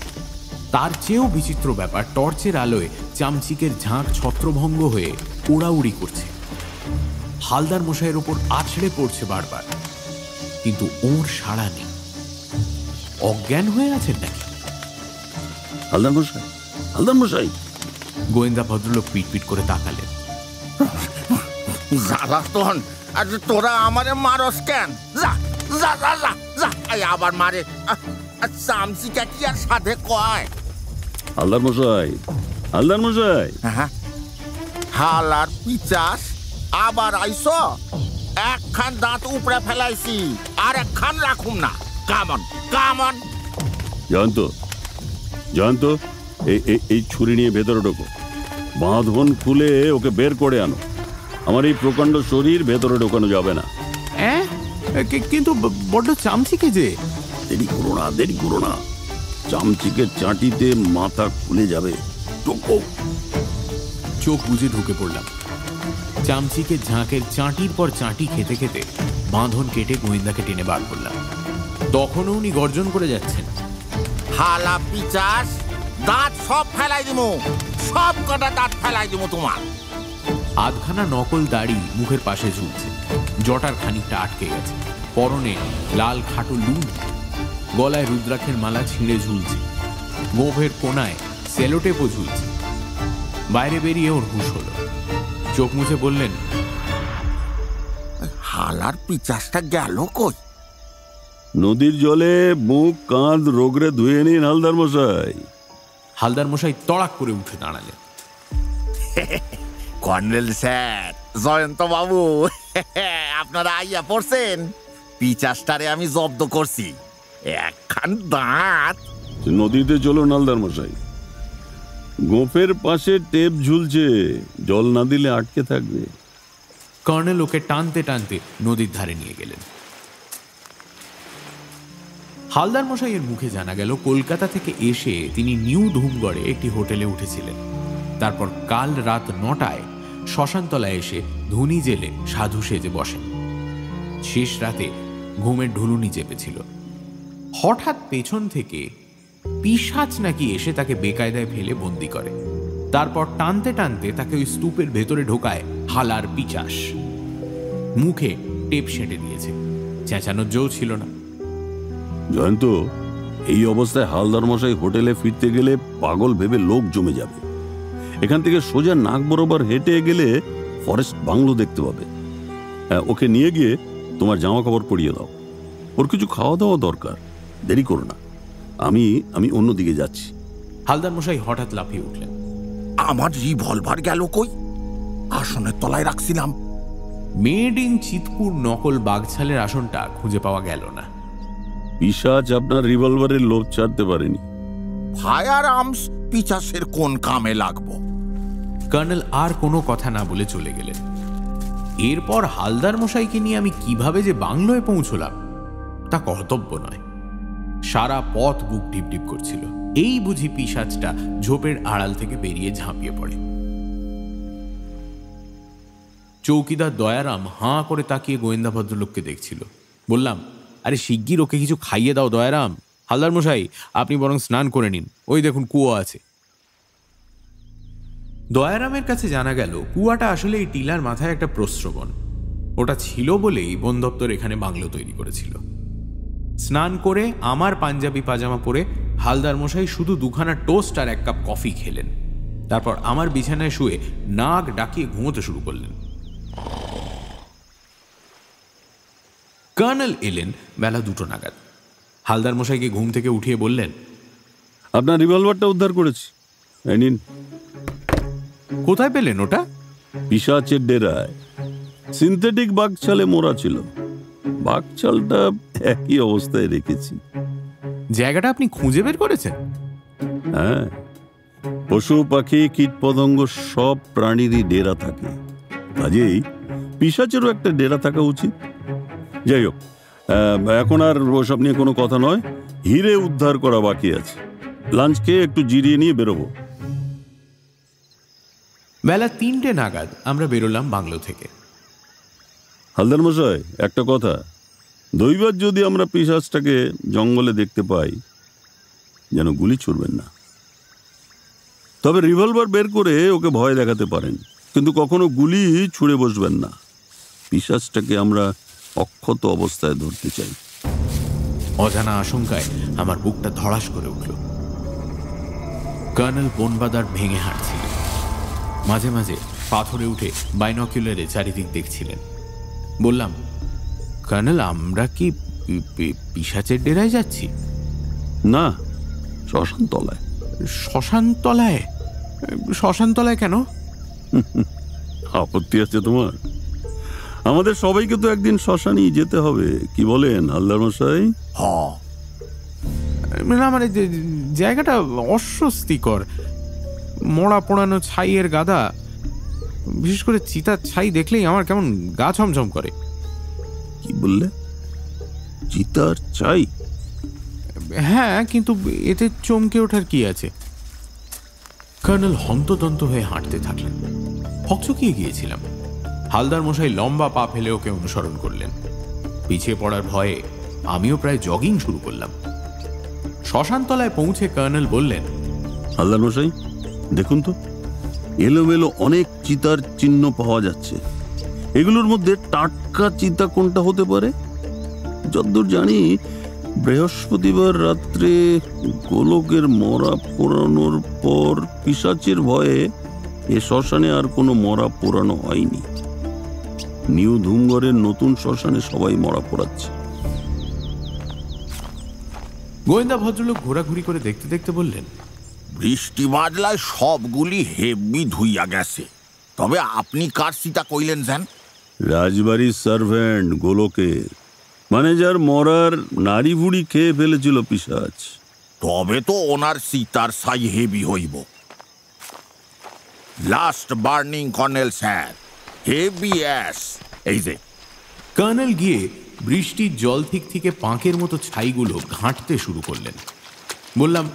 তার চেয়েও বিচিত্র ব্যাপার, টর্চের আলোয় চামচিকের ঝাঁক ছত্রভঙ্গ হয়ে উড়াউড়ি করছে, হালদার মশাইয়ের ওপর আছড়ে পড়ছে বারবার, কিন্তু ওর সাড়া নেই। অজ্ঞান হয়ে আছেন নাকি? হালদার মশাই, হালদার মশাই! গোয়েন্দা ভদ্রলোক পিটপিট করে তাকালেন। জ্বালাতন! আজ তোরা আমারে মারস কেন? যা যা যা যা যা, আবার মারে। চামচিকা কি আর সাথে কয়? হালদার মশাই, হালদার মশাই! হ্যাঁ, হালার পিচাস আবার আইসো? একখান দাঁত উপরে ফেলাইছি, আর একখান রাখুম না। Come on come on! জয়ন্ত, জয়ন্ত, এই ছুরি নিয়ে ভেতরে ঢোকো, বাঁধন খুলে ওকে বের করে আনো। আমার এই প্রকাণ্ড শরীর ভেতরে ঢোকানো যাবে না। কিন্তু বড্ড চামচিকে যে। দেরি করো না, দেরি করো না, চামচিকের চাটিতে মাথা খুলে যাবে। চোখ বুঝে ঢুকে পড়লাম। চামচিকে ঝাঁকের চাঁটির পর চাঁটি খেতে খেতে বাঁধন কেটে গোয়েন্দাকে টেনে বার করলাম। তখনও উনি গর্জন করে যাচ্ছেন, হালা পিচাস, দাঁত সব ফেলাই দিমু, সব কটা দাঁত ফেলাই দিমু তোমার। আধখানা নকল দাড়ি মুখের পাশে ঝুলছে, জটার খানিকটা আটকে গেছে, পরনে লাল খাটো লুন, গলায় রুদ্রাক্ষের মালা ছিঁড়ে ঝুলছে, গোফের কোনায় সেলোটেপও ঝুলছে। বাইরে বেরিয়ে ওর হুঁশ হলো, চোখ মুছে বললেন, হালার পিচাসটা গেল কই? নদীর জলে মুখ কাঁধ রোগরে ধুয়ে নিন হালদার মশাই। হালদার মশাই তড়াক করে উঠে দাঁড়ালেন। কর্নেল স্যার, জয়ন্ত বাবু, আপনারা আইয়া পড়ছেন। পিচাসটারে আমি জব্দ করছি, একখান দাঁত। নদীতে চলুন হালদার মশাই, গোফের পাশে টেপ ঝুলছে, জল না দিলে আটকে থাকবে। কর্নেল ওকে টানতে টানতে নদীর ধারে নিয়ে গেলেন। হালদার মশাইয়ের মুখে জানা গেল কলকাতা থেকে এসে তিনি নিউ ধুমগড়ে একটি হোটেলে উঠেছিলেন। তারপর কাল রাত 9টায় শ্মশানতলায় এসে ধুনি জেলে সাধু সেজে বসেন। শেষ রাতে ঘুমের ঢুলুনি চেপেছিল। হঠাৎ পেছন থেকে পিশাচ নাকি এসে তাকে বেকায়দায় ফেলে বন্দি করে। তারপর টানতে টানতে তাকে ওই স্তূপের ভেতরে ঢোকায় হালার পিচাস। মুখে টেপ সেঁটে দিয়েছে, চেঁচানোর জো ছিল না। জয়ন্ত, এই অবস্থায় হালদার মশাই হোটেলে ফিরতে গেলে পাগল ভেবে লোক জমে যাবে। এখান থেকে সোজা নাক বরাবর হেঁটে গেলে ফরেস্ট বাংলো দেখতে পাবে। ওকে নিয়ে গিয়ে তোমার জামা কাপড় পরিয়ে দাও, ওর কিছু খাওয়া দাওয়া দরকার। দেরি করো না, আমি অন্যদিকে যাচ্ছি। হালদার মশাই হঠাৎ লাফিয়ে উঠলেন। আমার রিভলভার গেল কই? আসনের তলায় রাখছিলাম। মেড ইন চিতপুর নকল বাঘছালের আসনটা খুঁজে পাওয়া গেল না। পিশাচ আপনার রিভলভারের লোভ ছাড়তে পারেনি। ফায়ার আর্মস পিচাসের কোন কামে লাগবো? কর্নেল আর কোনো কথা না বলে চলে গেলেন। এরপর হালদার মশাইকে নিয়ে আমি কিভাবে যে বাংলোয় পৌঁছলাম তা কর্তব্য নয়। সারা পথ বুক ঢিপঢিপ করছিল। এই বুঝি পিশাচটা ঝোপের আড়াল থেকে বেরিয়ে ঝাঁপিয়ে পড়ে। চৌকিদার দয়ারাম হাঁ করে তাকিয়ে গোয়েন্দা ভদ্রলোককে দেখছিল। বললাম, আরে শিগগির ওকে কিছু খাইয়ে দাও দয়ারাম। হালদার মশাই, আপনি বরং স্নান করে নিন, ওই দেখুন কুয়ো আছে। দয়ারামের কাছে জানা গেল কুয়াটা আসলে এই টিলার মাথায় একটা প্রস্রবণ। ওটা ছিল বলেই বন দপ্তর এখানে বাংলো তৈরি করেছিল। স্নান করে আমার পাঞ্জাবি পাজামা পরে হালদার মশাই শুধু 2খানা টোস্ট আর 1 কাপ কফি খেলেন। তারপর আমার বিছানায় শুয়ে নাক ডাকিয়ে ঘুমোতে শুরু করলেন। কর্নেল এলেন বেলা 2টো নাগাদ। হালদার মশাইকে ঘুম থেকে উঠিয়ে বললেন, আপনার রিভলভারটা উদ্ধার করেছি, এই নিন। কোথায় পেলেন ওটা? পিশাচের ডেরায় সিনথেটিক বাঘছালে মোড়া ছিল। বাঘছালটা একই অবস্থায় রেখেছি। জায়গাটা আপনি খুঁজে বের করেছেন? হ্যাঁ, পশু পাখি কীট পতঙ্গ সব প্রাণীরই ডেরা থাকে, কাজেই পিশাচেরও একটা ডেরা থাকা উচিত। যাই হোক, এখন আর ওসব নিয়ে কোনো কথা নয়। হিরে উদ্ধার করা বাকি আছে। লাঞ্চ খেয়ে একটু জিরিয়ে নিয়ে বেরোবো। বেলা 3টে নাগাদ আমরা বেরোলাম বাংলো থেকে। হালদার মশাই, একটা কথা, দৈবাত যদি আমরা পিশাচটাকে জঙ্গলে দেখতে পাই, যেন গুলি ছুড়বেন না। তবে রিভলভার বের করে ওকে ভয় দেখাতে পারেন, কিন্তু কখনো গুলি ছুড়ে বসবেন না। পিশাচটাকে আমরা অক্ষত অবস্থায় ধরতে চাই। অজানা আশঙ্কায় আমার বুকটা ধড়াস করে উঠল। কর্নেল বনবাদার ভেঙে হাঁটছিলেন। মাঝে মাঝে পাথরে উঠে বাইনকুলারে চারিদিক দেখছিলেন। বললাম, কর্নেল, আমরা কি পিশাচের ডেরায় যাচ্ছি? না, শ্মশানতলায়। শ্মশানতলায়? শ্মশানতলায় কেন? আপত্তি আছে তোমার? আমাদের সবাইকে তো একদিন শ্মশানেই যেতে হবে, কি বলেন হালদার মশাই? না, মানে জায়গাটা অস্বস্তিকর। মরা পোড়ানো ছাইয়ের গাদা, বিশেষ করে চিতার ছাই দেখলেই আমার কেমন গা ছমছম করে। কি বললে? চিতার ছাই? হ্যাঁ, কিন্তু এতে চমকে ওঠার কি আছে? কর্নেল হন্তদন্ত হয়ে হাঁটতে থাকলেন। হকচকিয়ে গিয়েছিলাম। হালদার মশাই লম্বা পা ফেলে ওকে অনুসরণ করলেন। পিছিয়ে পড়ার ভয়ে আমিও প্রায় জগিং শুরু করলাম। শ্মশানতলায় পৌঁছে কর্নেল বললেন, হালদার মশাই, দেখুন তো, এলোমেলো অনেক চিতার চিহ্ন পাওয়া যাচ্ছে। এগুলোর মধ্যে টাটকা চিতা কোনটা হতে পারে? যতদূর জানি, বৃহস্পতিবার রাত্রে গোলকের মরা পোড়ানোর পর পিশাচের ভয়ে এ শ্মশানে আর কোনো মরা পোড়ানো হয়নি। নিউ ধুমগড়ের নতুন শ্মশানে সবাই মরা পোড়াচ্ছে। গোয়েন্দা ভদ্রলোক ঘোরাঘুরি করে দেখতে দেখতে বললেন, বৃষ্টি বাদলায় সবগুলি হেভি ধুইয়া গেছে। তবে আপনি কার সীতা কইলেন যেন? রাজবাড়ির সার্ভেন্ট গোলকের, মানে যার মরার নারী বুড়ি খেয়ে ফেলেছিল পিশাচ। তবে তো ওনার সীতার সাই হেভি হইব। Last burning colonel sir, heavy ash. এই যে। কর্নেল গিয়ে বৃষ্টির জল থেকে পাঁকের মতো ছাইগুলো ঘাঁটতে শুরু করলেন। বললাম,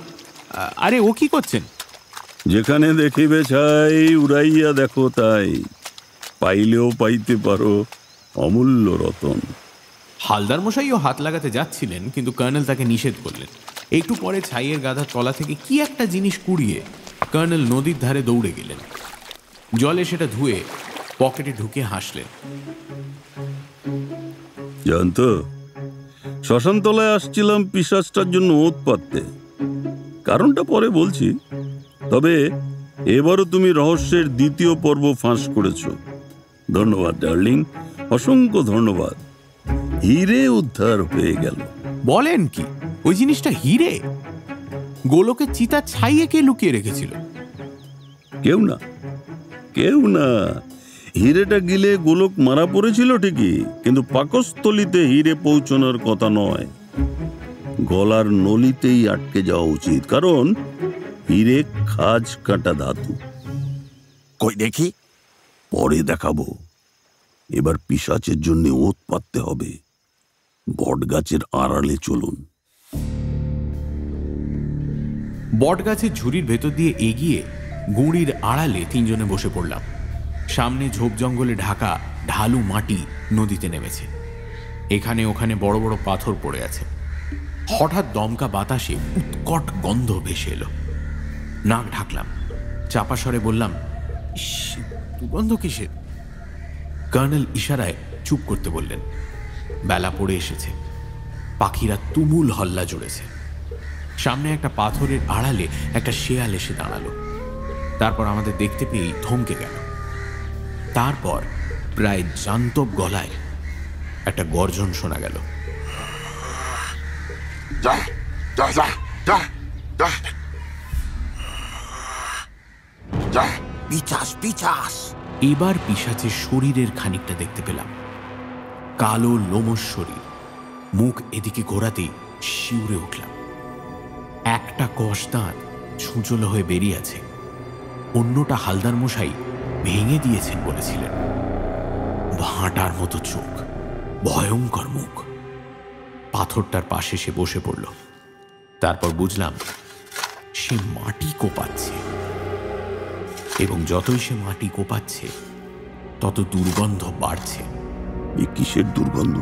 আরে ও কি করছেন? যেখানে দেখিবে ছাই উড়াইয়া দেখো তাই, পাইলেও পাইতে পারো অমূল্য রতন। হালদার মশাইও হাত লাগাতে যাচ্ছিলেন, কিন্তু কর্নেল তাকে নিষেধ করলেন। একটু পরে ছাইয়ের গাধার তলা থেকে কি একটা জিনিস কুড়িয়ে কর্নেল নদীর ধারে দৌড়ে গেলেন। জলে সেটা ধুয়ে পকেটে ঢুকে হাসলেন। জানত, শ্মশানতলায় আসছিলাম পিশাচটার জন্য ওত পাততে। কারণটা পরে বলছি, তবে এবারও তুমি রহস্যের দ্বিতীয় পর্ব ফাঁস করেছ। ধন্যবাদ ডার্লিং, অসংখ্য ধন্যবাদ। হিরে উদ্ধার হয়ে গেল। বলেন কি? ওই জিনিসটা হিরে? গোলকের চিতা ছাইয়ে কে লুকিয়ে রেখেছিল? কেউ না, কেউ না। হিরেটা গিলে গোলক মারা পড়েছিল ঠিকই, কিন্তু পাকস্থলিতে হিরে পৌঁছানোর কথা নয়। গলার নলিতেই আটকে যাওয়া উচিত, কারণ হিরে খাজ কাটা ধাতু। কই দেখি? পরে দেখাবো। এবার পিশাচের জন্য ওত পাততে হবে। বটগাছের আড়ালে চলুন। বটগাছের ঝুড়ির ভেতর দিয়ে এগিয়ে গুঁড়ির আড়ালে তিনজনে বসে পড়লাম। সামনে ঝোপ জঙ্গলে ঢাকা ঢালু মাটি নদীতে নেমেছে। এখানে ওখানে বড় বড় পাথর পড়ে আছে। হঠাৎ দমকা বাতাসে উৎকট গন্ধ ভেসে এলো। নাক ঢাকলাম। চাপা স্বরে বললাম, গন্ধ কিসের? কর্নেল ইশারায় চুপ করতে বললেন। বেলা পড়ে এসেছে। পাখিরা তুমুল হল্লা জুড়েছে। সামনে একটা পাথরের আড়ালে একটা শেয়াল এসে দাঁড়ালো। তারপর আমাদের দেখতে পেয়েই থমকে গেল। তারপর প্রায় জান্তব গলায় একটা গর্জন শোনা গেল। এবার পিশাচের শরীরের খানিকটা দেখতে পেলাম। কালো লোমশ শরীর, মুখ এদিকে ঘোরাতেই শিউরে উঠলাম। একটা কষ দাঁত ছুঁচলো হয়ে বেরিয়ে আছে, অন্যটা হালদার মশাই ভেঙে দিয়েছেন বলেছিলেন। ভাঁটার মতো চোখ, ভয়ঙ্কর মুখ। পাথরটার পাশে সে বসে পড়ল। তারপর বুঝলাম সে মাটি কোপাচ্ছে, এবং যতই সে মাটি কোপাচ্ছে তত দুর্গন্ধ বাড়ছে। এ কিসের দুর্গন্ধ?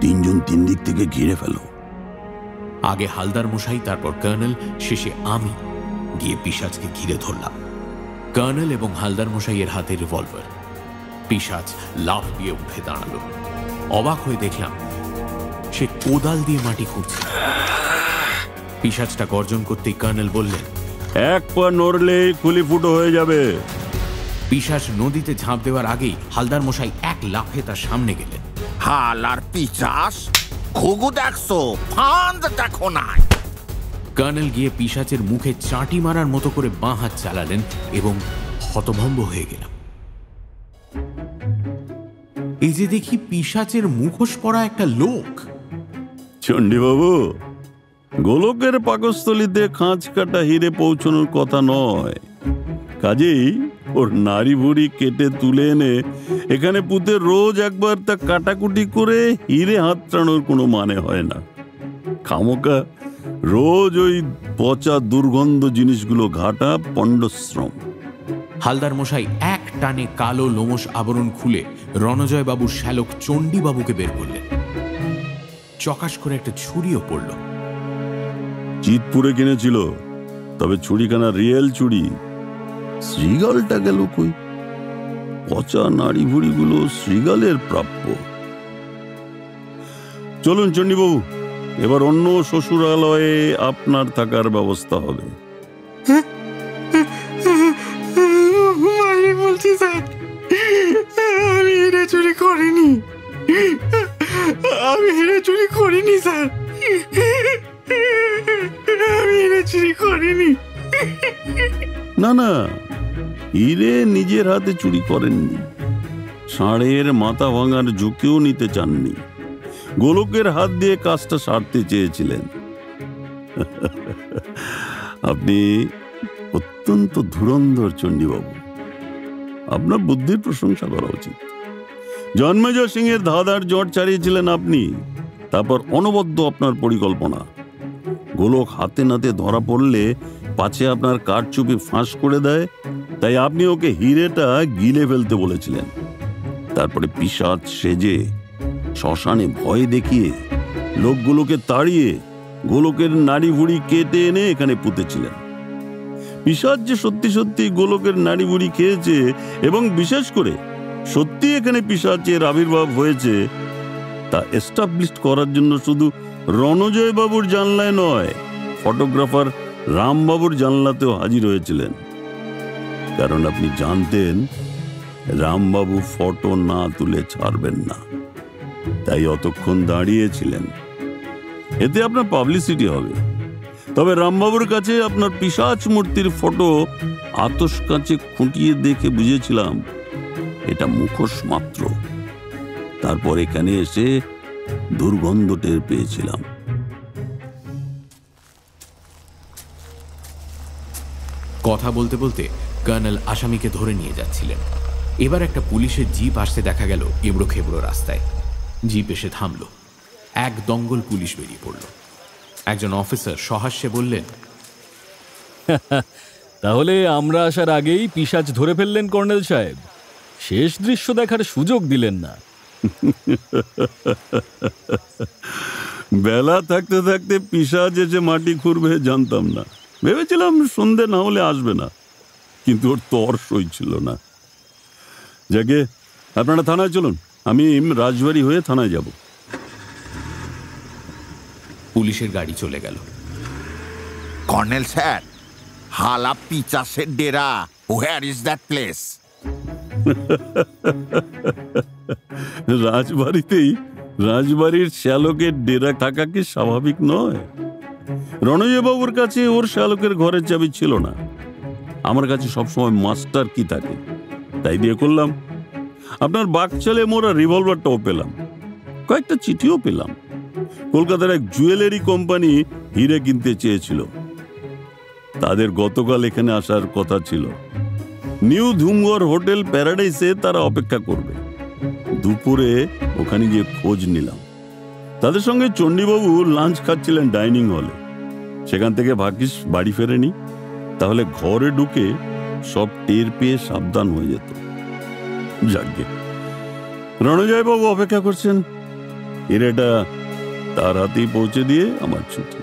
তিনজন তিন দিক থেকে ঘিরে ফেলো। আগে হালদার মশাই, তারপর কর্নেল, শেষে আমি গিয়ে পিশাচকে ঘিরে ধরলাম। কর্নেল এবং হালদার মশাইয়ের হাতে রিভলভার। পিশাচ লাফ দিয়ে উঠে দাঁড়ালো। অবাক হয়ে দেখলাম সে কোদাল দিয়ে মাটি খুঁড়ছে। পিশাচটা গর্জন করতেই কর্নেল বললেন, এক পা নড়লে খুলি ফুটো হয়ে যাবে। পিশাচ নদীতে ঝাঁপ দেওয়ার আগেই হালদার মশাই এক লাফে তার সামনে গেলেন। হাল আর পিচাস, ঘুঘু দেখছো, ফান্দ দেখো না। কর্নেল গিয়ে পিশাচের মুখে চাঁটি মারার মতো করে বাঁ হাত চালালেন এবং হতভম্ব হয়ে গেলাম। এই যে দেখি পিশাচের মুখোশ পরা একটা লোক। চণ্ডীবাবু, গোলকের পাকস্থলীতে খাঁজ কাটা হিরে পৌঁছানোর কথা নয়, কাজেই ওর নাড়ি ভুড়ি কেটে তুলে এনে এখানে পুঁতে রোজ একবার তা কাটাকুটি করে হিরে হাতড়ানোর কোনো মানে হয় না। খামোকা রোজ ওই পচা দুর্গন্ধ জিনিসগুলো ঘাটা পণ্ডশ্রম। হালদার মশাই এক টানে কালো লোমশ আবরণ খুলে রণজয় বাবুর শ্যালক চণ্ডীবাবুকে বের করলেন। চকাশ করে একটা ছুরিও পড়ল। চিতপুরে কিনেছিল, তবে ছুরিখানা রিয়েল ছুরি। শ্রীগালটা গেল কই? পচা নাড়ি ভুড়িগুলো শ্রীগালের প্রাপ্য। চলুন চণ্ডীবাবু, এবার অন্য শ্বশুরালয়ে আপনার থাকার ব্যবস্থা হবে। বলছি স্যার, আমি হিরে চুরি করিনি। আমি হিরে চুরি করিনি স্যার, আমি হিরে চুরি করিনি। না না, হিরে নিজের হাতে চুরি করেননি। ষাঁড়ের মাথা ভাঙার ঝুঁকিও নিতে চাননি। গোলকের হাত দিয়ে কাজটা সারতে চেয়েছিলেন। আপনি অত্যন্ত ধুরন্ধর চণ্ডীবাবু। আপনার বুদ্ধির প্রশংসা করা উচিত। জন্মেজয় সিং এর ধাঁধার জট চালিয়েছিলেন আপনি, তারপর অনবদ্য আপনার পরিকল্পনা। গোলক হাতে নাতে ধরা পড়লে পাছে আপনার কারচুপি ফাঁস করে দেয়, তাই আপনি ওকে হিরেটা গিলে ফেলতে বলেছিলেন। তারপরে পিশাচ সেজে শ্মশানে ভয় দেখিয়ে লোকগুলোকে তাড়িয়ে গোলকের নাড়ি ভুড়ি কেটে এনে এখানে পুঁতেছিলেন। পিশাচ যে সত্যি সত্যি গোলকের নাড়ি ভুড়ি খেয়েছে এবং বিশেষ করে সত্যি এখানে পিশাচের আবির্ভাব হয়েছে তা এস্টাবলিশ করার জন্য শুধু রণজয় বাবুর জানলায় নয়, ফটোগ্রাফার রামবাবুর জানলাতেও হাজির হয়েছিলেন। কারণ আপনি জানতেন রামবাবু ফটো না তুলে ছাড়বেন না, তাই অতক্ষণ দাঁড়িয়েছিলেন। এতে আপনার পাবলিসিটি হবে। তবে রামবাবুর কাছে আপনার পিশাচ মূর্তির ফটো আতশ কাঁচে খুঁটিয়ে দেখে বুঝেছিলাম এটা মুখোশ মাত্র। তারপর এখানে এসে দুর্গন্ধ টের পেয়েছিলাম। কথা বলতে বলতে কর্নেল আসামিকে ধরে নিয়ে যাচ্ছিলেন। এবার একটা পুলিশের জিপ আসতে দেখা গেল এবড়ো খেবড়ো রাস্তায়। জিপ এসে থামল। এক দঙ্গল পুলিশ বেরিয়ে পড়ল। একজন অফিসার সহাস্যে বললেন, তাহলে আমরা আসার আগেই পিশাচ ধরে ফেললেন কর্নেল সাহেব, শেষ দৃশ্য দেখার সুযোগ দিলেন না। বেলা থাকতে থাকতে পিশাচ এসে মাটি খুঁড়বে জানতাম না। ভেবেছিলাম সন্ধে না হলে আসবে না, কিন্তু ওর তর সইছিল না। যাকে আপনারা থানায় চলুন, আমি রাজবাড়ি হয়ে থানায় যাব। পুলিশের গাড়ি চলে গেল। কর্নেল স্যার, হালা পিচাসের ডেরা, হোয়ার ইজ দ্যাট প্লেস? রাজবাড়িতেই রাজবাড়ির শ্যালকের ডেরা থাকা কি স্বাভাবিক নয়? রণজয় বাবুর কাছে ওর শ্যালকের ঘরের চাবি ছিল না, আমার কাছে সবসময় মাস্টার কি থাকে, তাই দিয়ে করলাম। আপনার বাকচালে মোরা রিভলভারটাও পেলাম, কয়েকটা চিঠিও পেলাম। কলকাতার এক জুয়েলারি কোম্পানি হিরে কিনতে চেয়েছিল, তাদের গতকাল এখানে আসার কথা ছিল। নিউ ধুমগড় হোটেল প্যারাডাইসে তারা অপেক্ষা করবে। দুপুরে ওখানে গিয়ে খোঁজ নিলাম, তাদের সঙ্গে চণ্ডীবাবু লাঞ্চ খাচ্ছিলেন ডাইনিং হলে। সেখান থেকে ভাগ্যিস বাড়ি ফেরেনি, তাহলে ঘরে ঢুকে সব টের পেয়ে সাবধান হয়ে যেত। যাকে রণজয় বাবু অপেক্ষা করছেন, হিরেটা তার হাতেই পৌঁছে দিয়ে আমার ছুটি।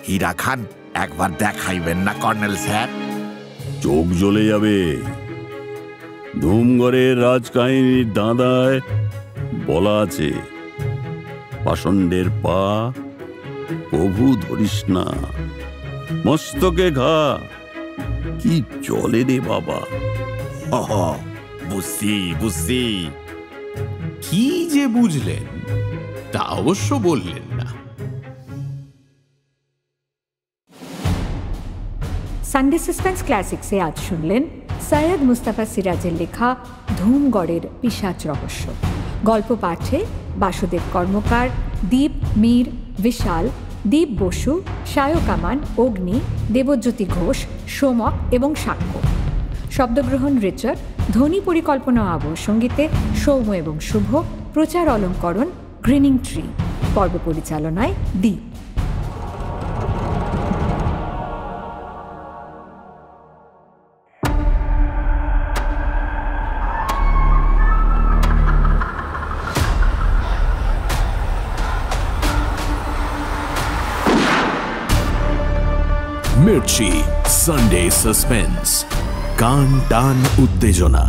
হীরা খান, একবার দেখাইবেন না কর্নেল স্যার? চোখ জ্বলে যাবে। ধুমগড়ের রাজকাহিনীর দাঁদায় বলা আছে, পাষণ্ডের পা প্রভু ধরিস না, মস্তকে ঘা কি চলে রে বাবা। বুঝছি বুঝছি। কি যে বুঝলেন তা অবশ্য বললেন না। সানডে সাসপেন্স ক্লাসিক্সে আজ শুনলেন সৈয়দ মুস্তাফা সিরাজের লেখা ধুমগড়ের পিশাচ রহস্য। গল্প পাঠে বাসুদেব কর্মকার, দীপ, মীর, বিশাল, দীপ বসু, সায়ক আমান, অগ্নি, দেবজ্যোতি ঘোষ, সোমক এবং সাক্ষ্য। শব্দগ্রহণ রিচার্ড, ধ্বনি পরিকল্পনা ও আবহ সঙ্গীতে সৌম্য এবং শুভ, প্রচার অলঙ্করণ গ্রিনিং ট্রি, পর্ব পরিচালনায় দীপ। মির্চি সানডে সাসপেন্স, কান টান উত্তেজনা।